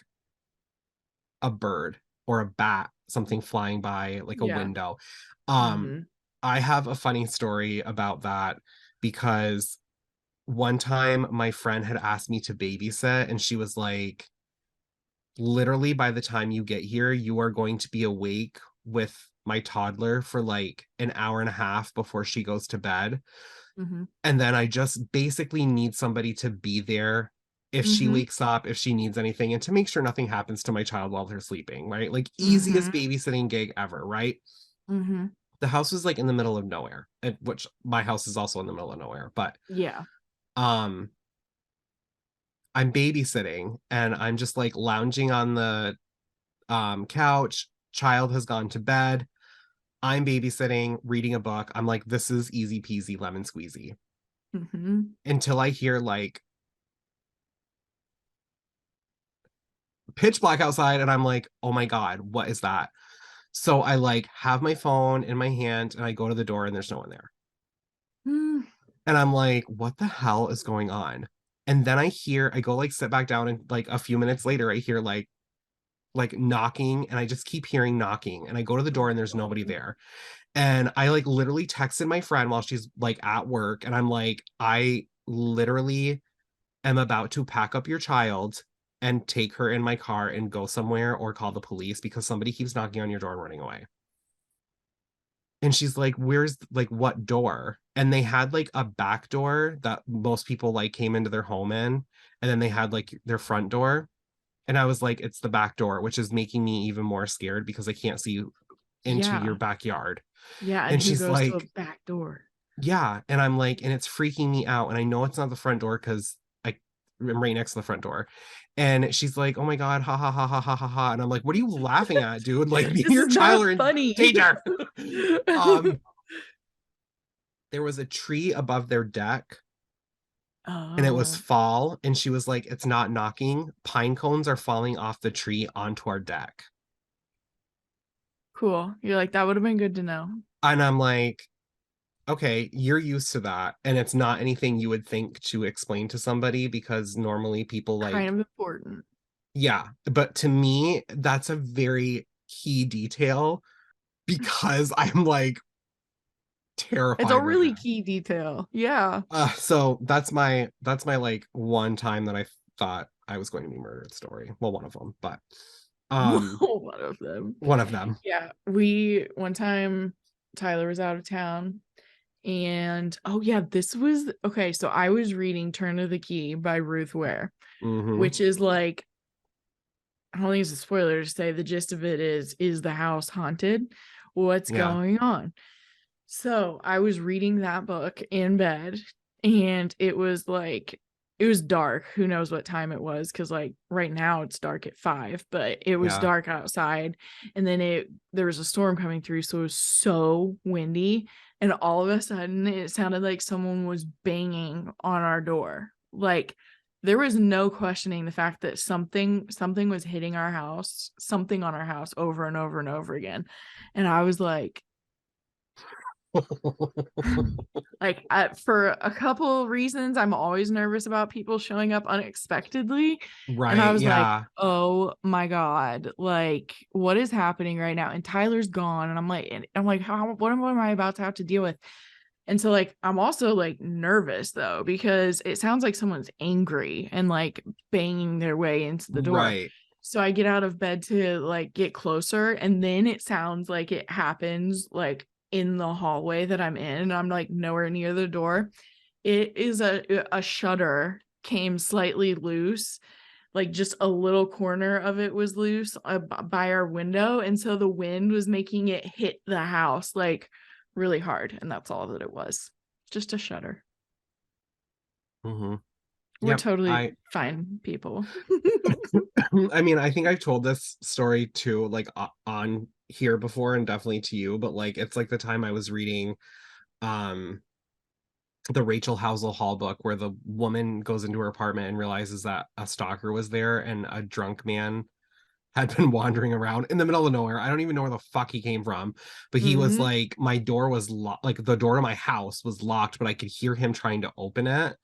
a bird or a bat, something flying by like a Yeah. window. Um, Mm-hmm. I have a funny story about that because one time my friend had asked me to babysit and she was like, literally by the time you get here, you are going to be awake with my toddler for like an hour and a half before she goes to bed. Mm-hmm. And then I just basically need somebody to be there if she Mm-hmm. wakes up, if she needs anything, and to make sure nothing happens to my child while they're sleeping, right? Like easiest Mm-hmm. babysitting gig ever, right? Mm-hmm. The house was like in the middle of nowhere, which my house is also in the middle of nowhere, but Yeah. um I'm babysitting and I'm just like lounging on the couch. Child has gone to bed. I'm babysitting, reading a book. I'm like, this is easy peasy lemon squeezy. Mm-hmm. Until I hear like pitch black outside and I'm like, oh my God, what is that? So I like have my phone in my hand and I go to the door and there's no one there. Mm. And I'm like, what the hell is going on? And then I go like sit back down and like a few minutes later, I hear like knocking and I just keep hearing knocking and I go to the door and there's nobody Oh. there. And I like literally texted my friend while she's like at work and I'm like, I literally am about to pack up your child and take her in my car and go somewhere or call the police because somebody keeps knocking on your door and running away. And she's like, where's like what door? And they had like a back door that most people like came into their home in. And then they had like their front door. And I was like, it's the back door, which is making me even more scared because I can't see into your Yeah. backyard. Yeah. And And who she's goes to a like, back door? yeah. And I'm like, and it's freaking me out. And I know it's not the front door because I'm right next to the front door. And she's like, oh my God, ha ha ha ha ha ha ha. And I'm like, what are you laughing at, dude? Like me and This your is child not are in funny. danger. um, there was a tree above their deck and it was Oh. fall. And she was like, it's not knocking. Pine cones are falling off the tree onto our deck. Cool. You're like, that would have been good to know. And I'm like, okay, you're used to that. And it's not anything you would think to explain to somebody because normally people Kind like, of important. yeah. But to me, that's a very key detail because I'm like It's a terrified right really now. key detail. Yeah. So that's my like one time that I thought I was going to be murdered story. Well, one of them, but um One of them. one of them. Yeah. We one time Tyler was out of town and oh yeah, this was okay. So I was reading Turn of the Key by Ruth Ware, Mm-hmm. which is like I don't think it's a spoiler to say the gist of it is the house haunted? What's Yeah, going on? So I was reading that book in bed and it was dark. Who knows what time it was? Because like right now it's dark at 5, but it was yeah. dark outside. And then there was a storm coming through, so it was so windy. And all of a sudden it sounded like someone was banging on our door. Like there was no questioning the fact that something was hitting our house, something on our house over and over and over again. And I was like for a couple reasons, I'm always nervous about people showing up unexpectedly. And I Right, was like, yeah. oh my God, like what is happening right now? And Tyler's gone. And I'm like, what am I about to have to deal with? And so like I'm also like nervous though, because it sounds like someone's angry and like banging their way into the door. Right. So I get out of bed to like get closer, and then it sounds like it happens like in the hallway that I'm in, and I'm like nowhere near the door. It is a shutter came slightly loose, like just a little corner of it was loose by our window, and so the wind was making it hit the house like really hard, and that's all that it was. Just a shutter. Mm-hmm. We're Yep. totally I fine people. I mean, I think I've told this story too, like on here before and definitely to you, but like it's like the time I was reading um the Rachel Housel Hall book where the woman goes into her apartment and realizes that a stalker was there and a drunk man had been wandering around in the middle of nowhere. I don't even know where the fuck he came from, but he was Mm-hmm. like, my door was locked, like the door to my house was locked, but I could hear him trying to open it.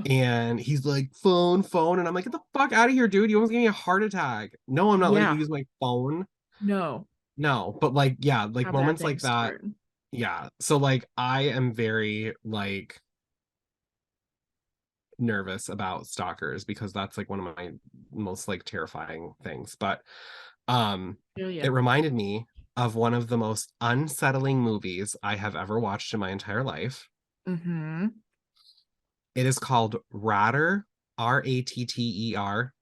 And he's like, phone, phone. And I'm like, get the fuck out of here, dude. You almost gave me a heart attack. No, I'm not letting you Yeah. use my phone. No. No, but like, yeah, like How bad moments like things that. start. Yeah. So like I am very like nervous about stalkers because that's like one of my most like terrifying things. But Oh yeah. it reminded me of one of the most unsettling movies I have ever watched in my entire life. Mm-hmm. It is called Ratter, Ratter,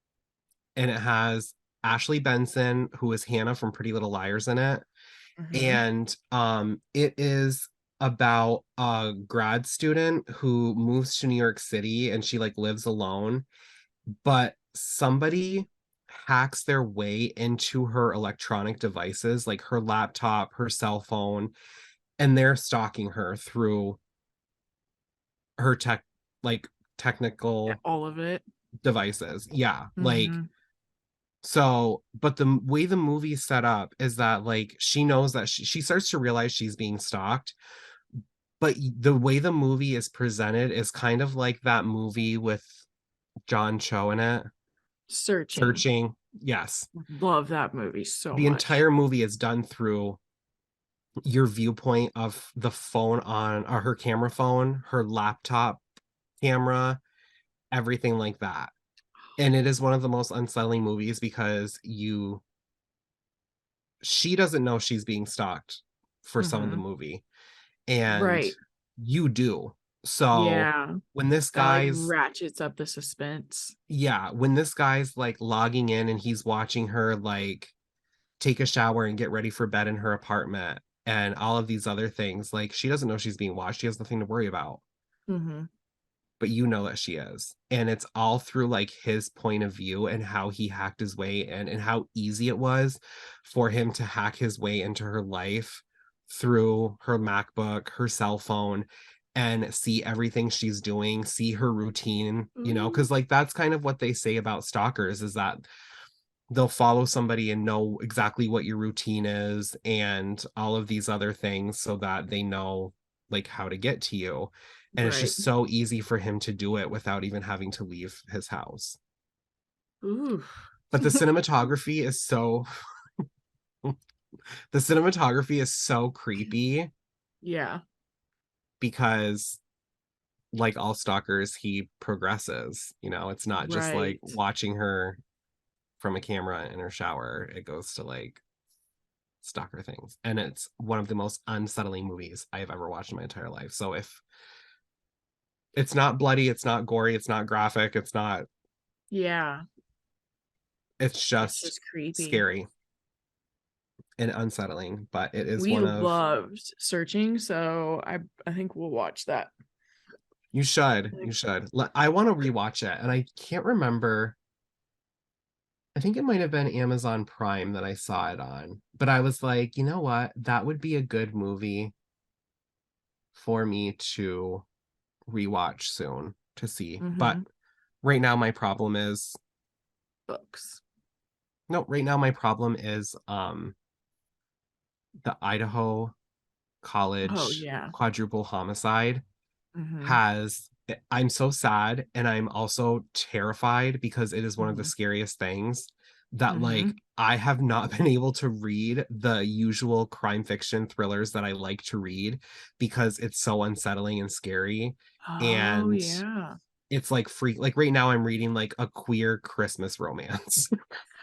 and it has Ashley Benson, who is Hannah from Pretty Little Liars in it. Mm-hmm. And it is about a grad student who moves to New York City and she like lives alone, but somebody hacks their way into her electronic devices, like her laptop, her cell phone, and they're stalking her through her like technical All of it. devices. Yeah, like Mm-hmm. so, but the way the movie's set up is that like she knows that she starts to realize she's being stalked, but the way the movie is presented is kind of like that movie with John Cho in it, Searching. Searching. Yes. Love that movie so The much. entire movie is done through your viewpoint of the phone on or her camera phone, her laptop camera, everything like that. And it is one of the most unsettling movies because she doesn't know she's being stalked for some of the Mm-hmm. movie and Right. you do. So Yeah. when this That like guy's ratchets up the suspense. yeah, when this guy's like logging in and he's watching her like take a shower and get ready for bed in her apartment and all of these other things, like she doesn't know she's being watched. She has nothing to worry about, Mm-hmm. but you know that she is. And it's all through like his point of view and how he hacked his way in and how easy it was for him to hack his way into her life through her MacBook, her cell phone, and see everything she's doing, see her routine, Ooh. because like that's kind of what they say about stalkers is that they'll follow somebody and know exactly what your routine is and all of these other things so that they know like how to get to you. And it's Right. just so easy for him to do it without even having to leave his house. Ooh. But the cinematography is so creepy Yeah. because like all stalkers, he progresses. It's not just like Right. watching her from a camera in her shower. It goes to like stalker things. And it's one of the most unsettling movies I have ever watched in my entire life. So if it's not bloody, it's not gory, it's not graphic, Yeah. it's It's just just creepy. scary and unsettling. But it is We one of, loved Searching, so I think we'll watch that. you should, you should. I want to rewatch it. And I can't remember. I think it might have been Amazon Prime that I saw it on. But I was like, you know what? That would be a good movie for me to rewatch soon to see. But Mm-hmm. right now my problem is Books. no, right now my problem is the Idaho Oh college yeah. quadruple homicide Mm-hmm. has I'm so sad and I'm also terrified because it is one of the Mm-hmm. scariest things that Mm-hmm. like I have not been able to read the usual crime fiction thrillers that I like to read because it's so unsettling and scary. Oh And yeah. it's like like right now I'm reading like a queer Christmas romance.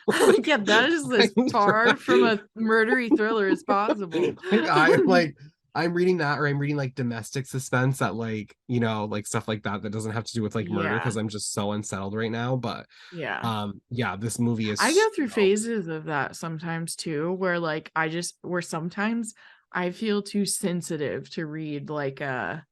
Like, Yeah, that is as I'm far from trying. a murdery thriller as possible. Like I'm reading that or I'm reading like domestic suspense that like, like stuff like that that doesn't have to do with like murder Yeah. because I'm just so unsettled right now. But Yeah. yeah, this movie I go is through phases of that sometimes too, where like where sometimes I feel too sensitive to read like a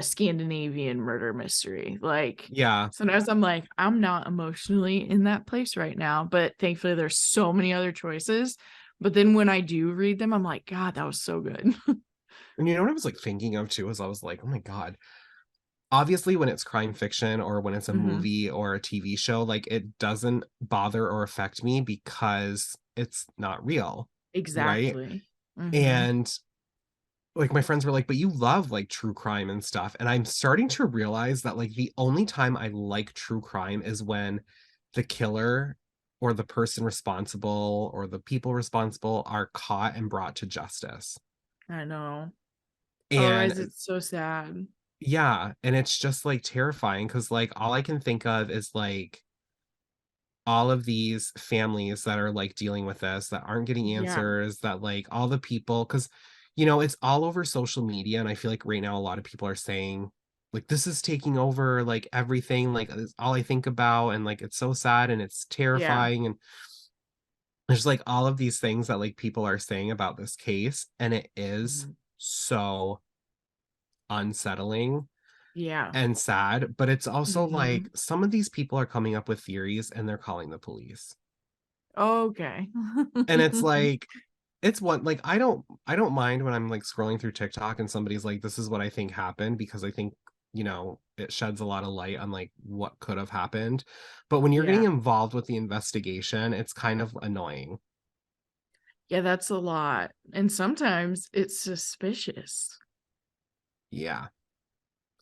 Scandinavian murder mystery. Like yeah. sometimes I'm like, I'm not emotionally in that place right now, but thankfully there's so many other choices. But then when I do read them, I'm like, God, that was so good. And you know what I was like thinking of too is I was like, oh my God. Obviously, when it's crime fiction or when it's a Hmm. movie or a TV show, like it doesn't bother or affect me because it's not real, right? Exactly. Hmm. And like my friends were like, but you love like true crime and stuff. And I'm starting to realize that like the only time I like true crime is when the killer or the person responsible or the people responsible are caught and brought to justice. I know. Otherwise, And it's so sad. yeah, and it's just like terrifying because like all I can think of is like all of these families that are like dealing with this that aren't getting Yeah. answers that like all the people because it's all over social media and I feel like right now a lot of people are saying like this is taking over like everything like it's all I think about and like it's so sad and it's Yeah. terrifying and there's like all of these things that like people are saying about this case and it is Mhm. so unsettling Yeah. and sad, but it's also like Hmm. some of these people are coming up with theories and they're calling the police. Okay. And it's like it's one like I don't mind when I'm like scrolling through TikTok and somebody's like this is what I think happened because I think it sheds a lot of light on like what could have happened. But when you're getting Yeah. involved with the investigation, it's kind of annoying. Yeah, that's a lot. And sometimes it's suspicious. Yeah,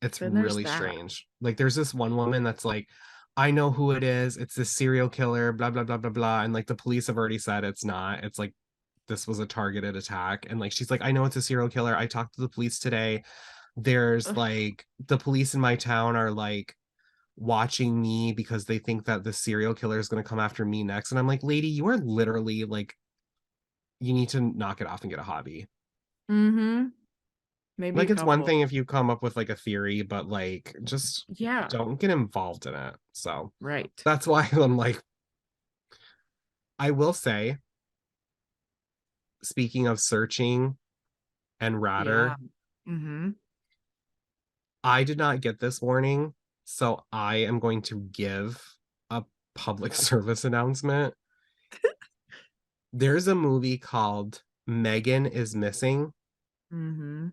it's Then there's really that. strange. Like there's this one woman that's like I know who it is. It's this serial killer, blah blah blah blah blah. And like the police have already said it's not. It's like this was a targeted attack. And like she's like, I know it's a serial killer. I talked to the police today. There's Ugh. like the police in my town are like watching me because they think that the serial killer is going to come after me next. And I'm like, lady, you are literally like, you need to knock it off and get a hobby. Mm-hmm. Maybe a Like, it's one couple. thing if you come up with like a theory, but like, just Yeah. don't get involved in it. So Right. that's why I'm like, I will say, speaking of searching and Yeah. Radar, Mm-hmm. I did not get this warning. So I am going to give a public service announcement. There's a movie called Megan is Missing, Mm-hmm.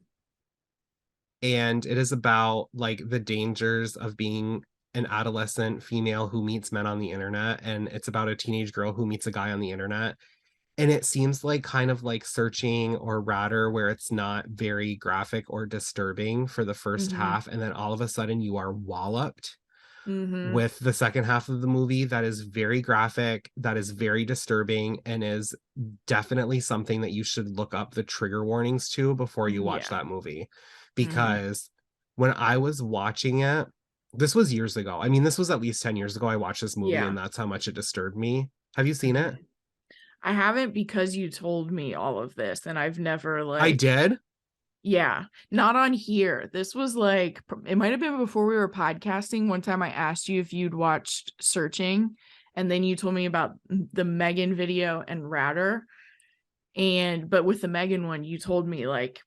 and it is about like the dangers of being an adolescent female who meets men on the internet, and it's about a teenage girl who meets a guy on the internet. And it seems like kind of like Searching or Rather, where it's not very graphic or disturbing for the first Mm-hmm. half, and then all of a sudden you are walloped Mm-hmm. with the second half of the movie that is very graphic, that is very disturbing, and is definitely something that you should look up the trigger warnings to before you watch Yeah. that movie. Mm-hmm. Because when I was watching it, this was years ago. I mean, this was at least 10 years ago. I watched this movie, Yeah. and that's how much it disturbed me. Have you seen it? Mm-hmm. I haven't because you told me all of this, and I've never I like, did. yeah, not on here. This was like, it might have been before we were podcasting. One time I asked you if you'd watched Searching, and then you told me about the Megan video and Radar. But with the Megan one, you told me like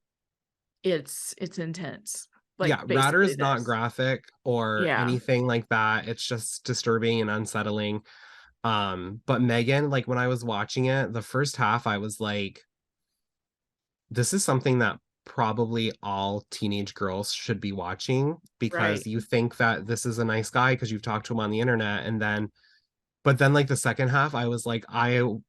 it's intense. Like Yeah, Rather basically is not this. graphic or Yeah. anything like that. It's just disturbing and unsettling. But Megan, like when I was watching it, the first half, I was like, this is something that probably all teenage girls should be watching, because Right. you think that this is a nice guy because you've talked to him on the internet. And then, but then like the second half, I was like, I don't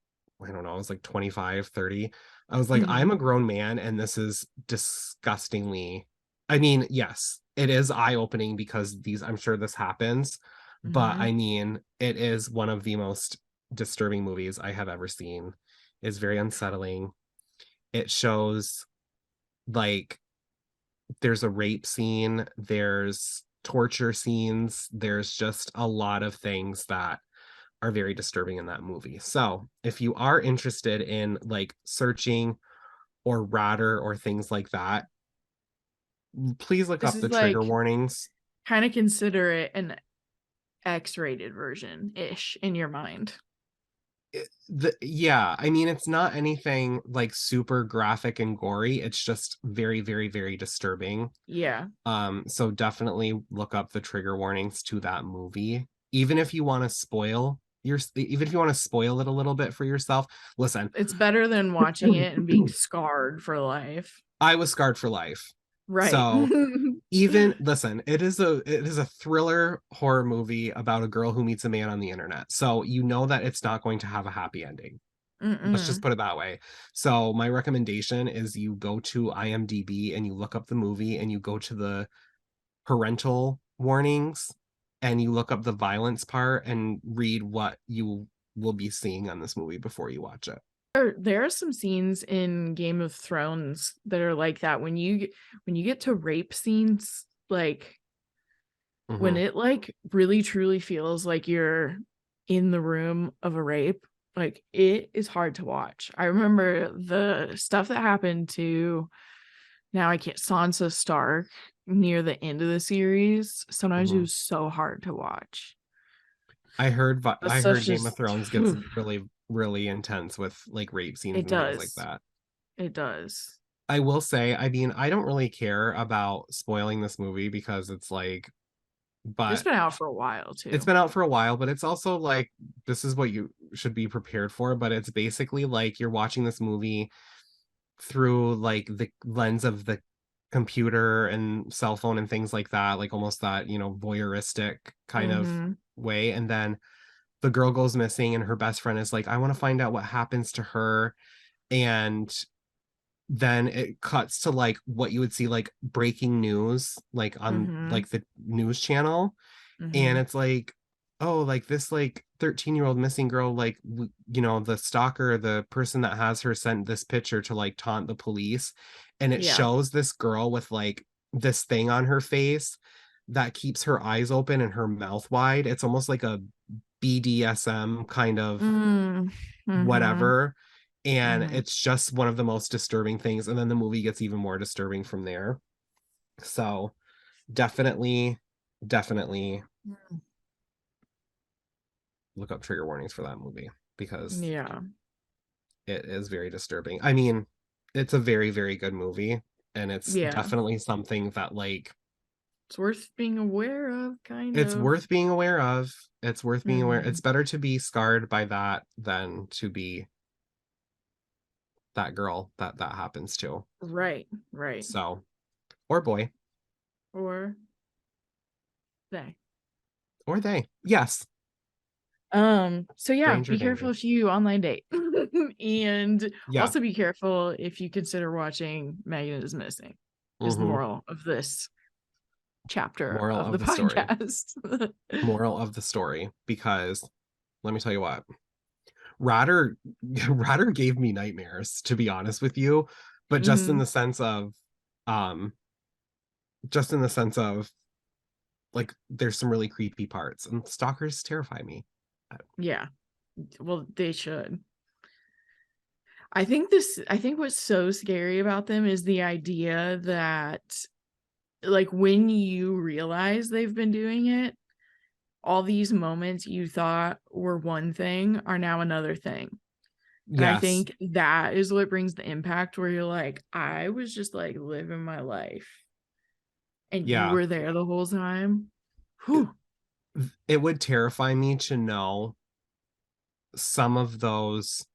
know, I was like 25, 30. I was like, I'm Mhm. a grown man and this is disgustingly, I mean, yes, it is eye-opening because I'm sure this happens, but I Mhm. mean, it is one of the most disturbing movies I have ever seen. It's very unsettling. It shows like there's a rape scene, there's torture scenes, there's just a lot of things that are very disturbing in that movie. So, if you are interested in like Searching or Radar or things like that, please look This up the is trigger like warnings. kind of consider it an X-rated version ish in your mind. Yeah, I mean, it's not anything like super graphic and gory. It's just very, very, very disturbing. Yeah. So definitely look up the trigger warnings to that movie. Even if you want to even if you want to spoil it a little bit for yourself, listen, It's better than watching it and being scarred for life. I was scarred for life. Right. So even listen, it is a thriller horror movie about a girl who meets a man on the internet. So you know that it's not going to have a happy ending. Let's just Mm-mm. put it that way. So my recommendation is you go to IMDb and you look up the movie and you go to the parental warnings and you look up the violence part and read what you will be seeing on this movie before you watch it. There are some scenes in Game of Thrones that are like that when you get to rape scenes, like when Hmm. it like really truly feels like you're in the room of a rape, like it is hard to watch. I remember the stuff that happened to, now I can't, Sansa Stark near the end of the series. Sometimes it Hmm. was so hard to watch. That's I heard such Game of just Thrones gets really, really intense with like rape scenes it and things like does. that. It does. I will say, I mean, I don't really care about spoiling this movie because it's like, It's but been out for a while it's too. been out for a while, but it's also like this is what you should be prepared for. But it's basically like you're watching this movie through like the lens of the computer and cell phone and things like that, like almost that, voyeuristic kind of Mm-hmm. way. And then the girl goes missing, and her best friend is like, I want to find out what happens to her. And then it cuts to like what you would see like breaking news, like on Mm-hmm. like the news channel, and Mm-hmm. it's like, oh, like this like 13-year-old missing girl, like the stalker, the person that has her, sent this picture to like taunt the police, and it Yeah. shows this girl with like this thing on her face that keeps her eyes open and her mouth wide. It's almost like a BDSM kind of Mm. Mm-hmm. whatever, and Mm-hmm. it's just one of the most disturbing things, and then the movie gets even more disturbing from there. So definitely, definitely look up trigger warnings for that movie because Yeah. it is very disturbing. I mean, it's a very, very good movie, and it's Yeah. definitely something that like It's worth being aware of, kind it's of. worth being aware of. It's worth being aware. Mm-hmm. It's better to be scarred by that than to be that girl that happens to. Right. Right. So, or boy. Or they. Or they. Yes. So yeah, Stranger be careful danger. if you online date. And Yeah. also be careful if you consider watching Megan is Missing, is the Mm-hmm. moral of this chapter Moral of the of the story. podcast. Moral of the story. Because let me tell you what. Ratter Ratter gave me nightmares, to be honest with you. But Hmm. um just in the sense of like there's some really creepy parts and stalkers terrify me. Yeah. Well, they should. I think what's so scary about them is the idea that like when you realize they've been doing it, all these moments you thought were one thing are now another thing. And I Yes. think that is what brings the impact where you're like, I was just like living my life and you Yeah. were there the whole time. It, Whew. it would terrify me to know some of those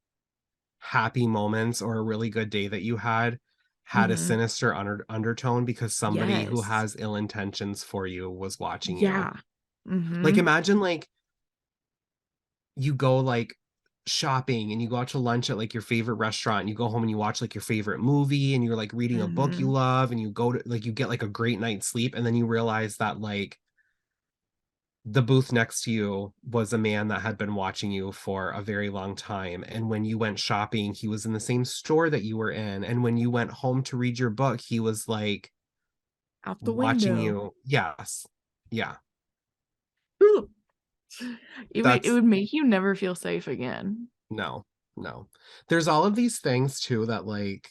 happy moments or a really good day that you had a Hmm. sinister undertone because somebody who Yes. has ill intentions for you was watching you. Yeah. Like Hmm. imagine like you go like shopping and you go out to lunch at like your favorite restaurant and you go home and you watch like your favorite movie and you're like reading a book you Hmm. love and you go to like you get like a great night's sleep and then you realize that like the booth next to you was a man that had been watching you for a very long time. And when you went shopping, he was in the same store that you were in. And when you went home to read your book, he was like Out the watching window. you. Yes. Yeah. Whew. It That's would make you never feel safe again. no, no. There's all of these things too that like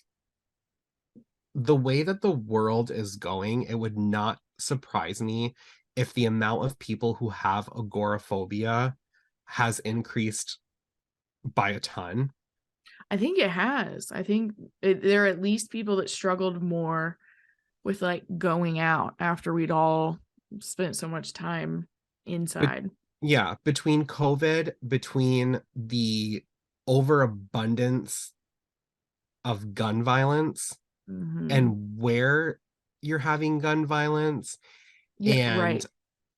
the way that the world is going, it would not surprise me if the amount of people who have agoraphobia has increased by a ton. I think it has. I think there are at least people that struggled more with like going out after we'd all spent so much time But inside. yeah, between COVID, between the overabundance of gun violence Hmm. and where you're having gun violence Yeah, and right.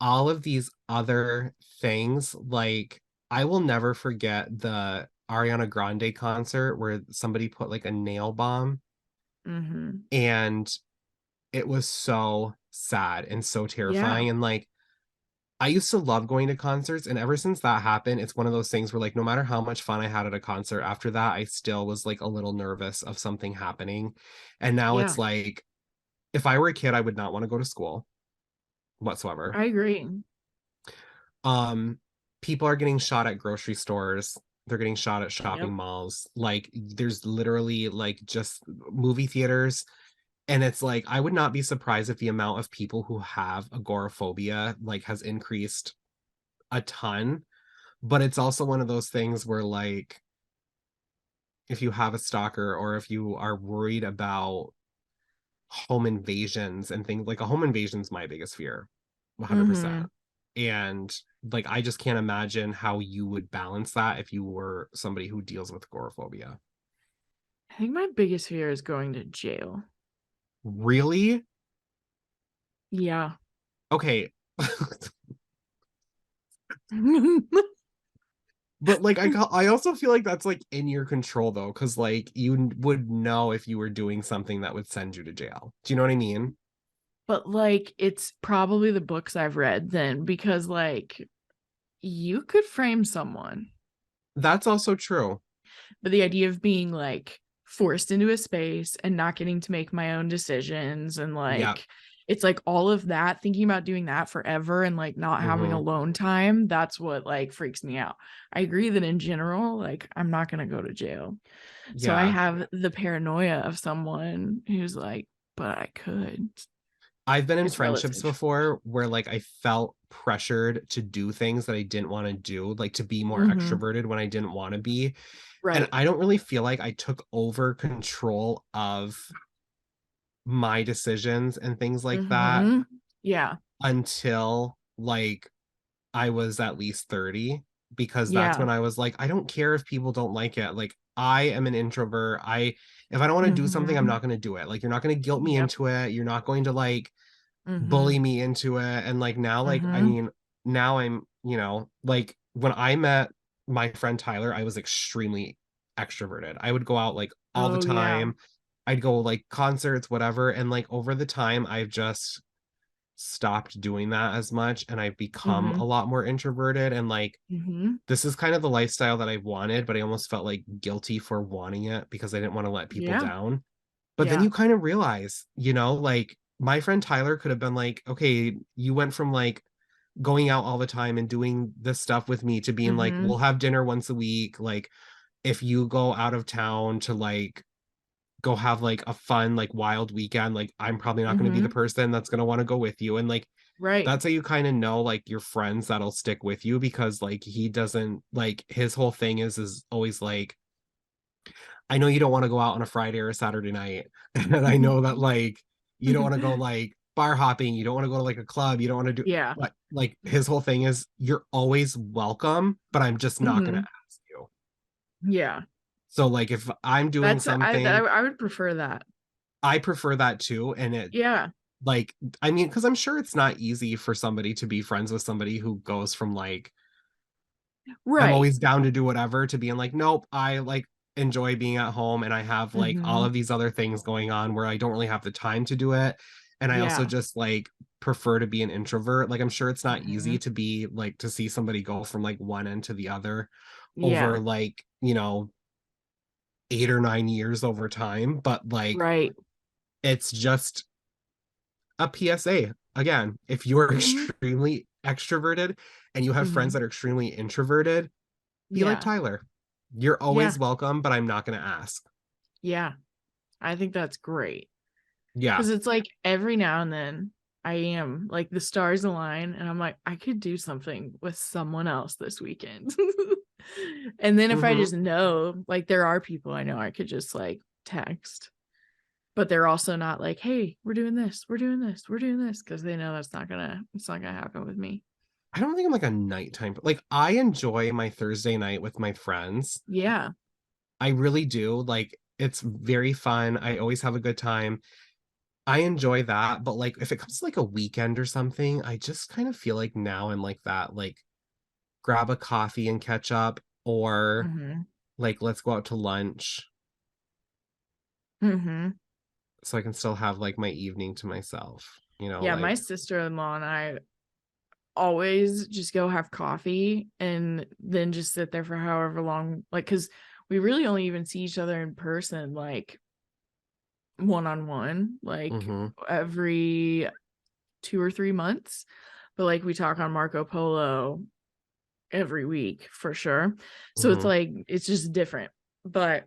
all of these other things, like I will never forget the Ariana Grande concert where somebody put like a nail bomb Hmm. and it was so sad and so Yeah, terrifying and like I used to love going to concerts, and ever since that happened, it's one of those things where, like, no matter how much fun I had at a concert after that, I still was like a little nervous of something happening. And now yeah, it's like, if I were a kid, I would not want to go to school whatsoever. I agree. Um, People are getting shot at grocery stores. They're getting shot at shopping Yep. malls. Like, there's literally like just movie theaters. And it's like, I would not be surprised if the amount of people who have agoraphobia like has increased a ton. But it's also one of those things where like if you have a stalker or if you are worried about home invasions and things like a home invasion is my biggest fear 100%. Hmm. And like I just can't imagine how you would balance that if you were somebody who deals with agoraphobia. I think my biggest fear is going to jail. Really? Yeah. Okay. But like I also feel like that's like in your control though cuz like you would know if you were doing something that would send you to jail. Do you know what I mean? But like it's probably the books I've read then because like you could frame someone. That's also true. But the idea of being like forced into a space and not getting to make my own decisions and Yeah. like it's like all of that thinking about doing that forever and like not having Hmm. alone time, that's what like freaks me out. I agree that in general like I'm not going to go to jail, so I Yeah. have the paranoia of someone who's like, but I could. I've been in It's friendships relative. before where like I felt pressured to do things that I didn't want to do, like to be more Hmm. extroverted when I didn't want to be. And Right. I don't really feel like I took over control of my decisions and things like that Hmm. Yeah. until like I was at least 30 because that's Yeah. when I was like I don't care if people don't like it. Like I am an introvert. I if I don't want to do something I'm Hmm. not going to do it. Like you're not going to guilt me Yep. into it. You're not going to like Hmm. bully me into it. And like now like I Hmm. mean now I'm, like when I met my friend Tyler, I was extremely extroverted. I would go out like all the Oh yeah. time. I'd go like concerts, whatever. And like over the time, I've just stopped doing that as much and I've become Mm-hmm. a lot more introverted. And like, Mm-hmm. this is kind of the lifestyle that I wanted, but I almost felt like guilty for wanting it because I didn't want to let people Yeah. down. But then Yeah. you kind of realize, like my friend Tyler could have been like, okay, you went from like going out all the time and doing this stuff with me to being like, Mm-hmm. we'll have dinner once a week. Like, if you go out of town to like go have like a fun, like wild weekend, like I'm probably not going to be the Mm-hmm. person that's going to want to go with you. And like, Right. that's how you kind of know like your friends that'll stick with you because like he doesn't like his whole thing is always like, I know you don't want to go out on a Friday or a Saturday night. And I know that like you don't want to go like bar hopping, you don't want to go to like a club, you don't want to do, Yeah. but like his whole thing is you're always welcome, but I'm just not going to Mm-hmm. ask you. Yeah. So like if I'm doing That's something, I would prefer that. I prefer that too. And it Yeah. like, I mean, because I'm sure it's not easy for somebody to be friends with somebody who goes from like I'm Right. always down to do whatever to being like, nope, I like enjoy being at home and I have like all Mm-hmm. of these other things going on where I don't really have the time to do it. And I also Yeah. just like prefer to be an introvert. Like I'm sure it's not Mm-hmm. easy to be like to see somebody go from like one end to the other over Yeah. like, 8 or 9 years over time. But like Right. it's just a PSA. Again, if you're Mm-hmm. extremely extroverted and you have friends Mm-hmm. that are extremely introverted, be like Yeah. Tyler. You're Yeah. always welcome, but I'm not going to ask. Yeah. I think that's great. Yeah. Because it's like every now and then I am like the stars align and I'm like, I could do something with someone else this weekend. And then if I Hmm. just know, like there are people I know I could just like text, but they're also not like, hey, we're doing this, we're doing this, we're doing this, because they know it's not gonna happen with me. I don't think I'm like a nighttime, but like I enjoy my Thursday night with my friends. Yeah. I really do. Like it's very fun. I always have a good time. I enjoy that. But like if it comes to like a weekend or something, I just kind of feel like now I'm like that. Like grab a coffee and catch up, or Mm-hmm. like let's go out to lunch Mm-hmm. so I can still have like my evening to myself. Yeah, my Like, sister-in-law and I always just go have coffee and then just sit there for however long, like, because we really only even see each other in person like one on one, like mm-hmm, every 2 or 3 months. But like we talk on Marco Polo every week for sure. So it's mm-hmm. like it's just different. But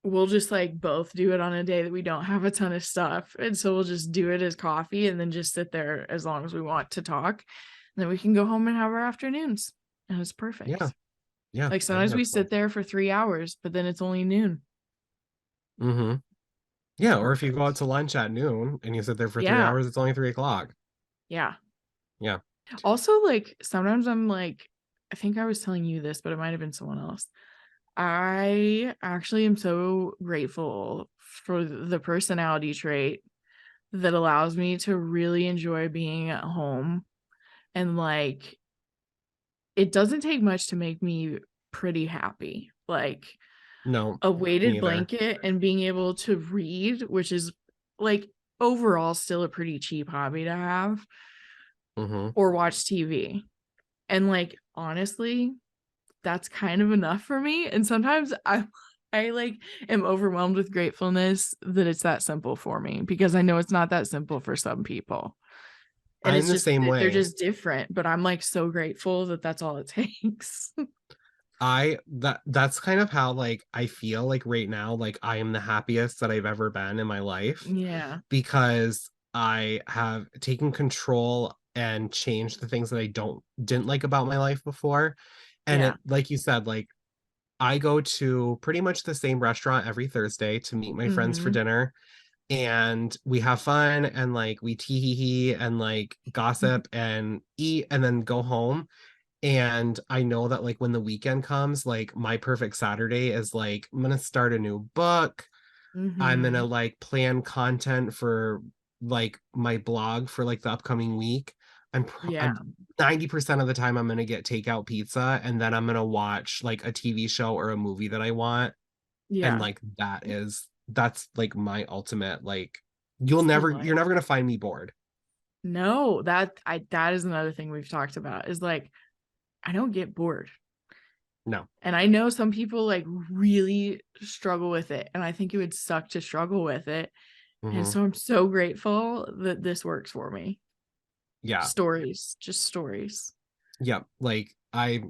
we'll just like both do it on a day that we don't have a ton of stuff. And so we'll just do it as coffee and then just sit there as long as we want to talk. And then we can go home and have our afternoons. And it's Yeah, perfect. yeah, Like I think sometimes we that's fun. sit there for 3 hours, but then it's only noon. Mm-hmm. It's Yeah, or if you go out perfect. to lunch at noon and you sit there for three Yeah. hours, it's only 3 o'clock. Yeah. Yeah. Also, like sometimes I'm like, I think I was telling you this, but it might have been someone else. I actually am so grateful for the personality trait that allows me to really enjoy being at home. And like, it doesn't take much to make me pretty happy. Like, No, a weighted neither. blanket and being able to read, which is like overall still a pretty cheap hobby to have, Mm-hmm. or watch TV. And like, honestly, that's kind of enough for me. And sometimes I like am overwhelmed with gratefulness that it's that simple for me, because I know it's not that simple for some people. And I'm it's the just same they're way. just different, but I'm like so grateful that that's all it takes. That's kind of how like I feel like right now, like I am the happiest that I've ever been in my life Yeah. because I have taken control and changed the things that I didn't like about my life before. And Yeah. it, like you said, like I go to pretty much the same restaurant every Thursday to meet my friends for Mhm. dinner. And we have fun and like we tee hee hee and like gossip and eat and then go home. And I know that like when the weekend comes, like my perfect Saturday is like I'm gonna start a new book. I'm gonna Mhm. like plan content for like my blog for like the upcoming week. Yeah. I'm 90% of the time I'm gonna get takeout pizza and then I'm gonna watch like a TV show or a movie that I want. And Yeah. like that's like my ultimate like It's the you're life. never gonna find me bored. No, that is another thing we've talked about is like I don't get bored. No. And I know some people like really struggle with it, and I think it would suck to struggle with it. And Hmm. so I'm so grateful that this works for me. Yeah. Stories, just stories. Yeah. Like I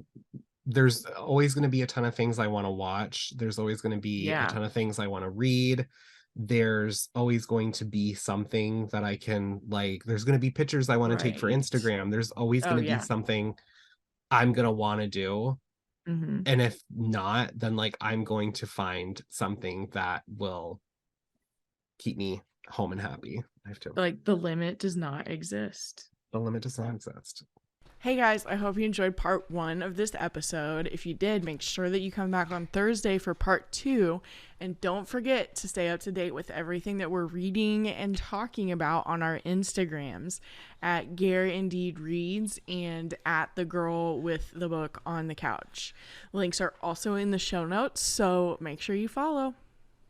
there's always going to be a ton of things I want to watch. There's always going to be a Yeah. ton of things I want to read. There's always going to be something that I can like, there's going to be pictures I want to take for Right. Instagram. There's always going Oh to be yeah. something I'm going to want to do. Hmm. And if not, then like I'm going to find something that will keep me home and happy. I have to. Like the limit does not exist. The limit does not exist. Hey guys, I hope you enjoyed part 1 of this episode. If you did, make sure that you come back on Thursday for part 2. And don't forget to stay up to date with everything that we're reading and talking about on our Instagrams at Gare Indeed Reads and at the girl with the book on the couch. Links are also in the show notes, so make sure you follow.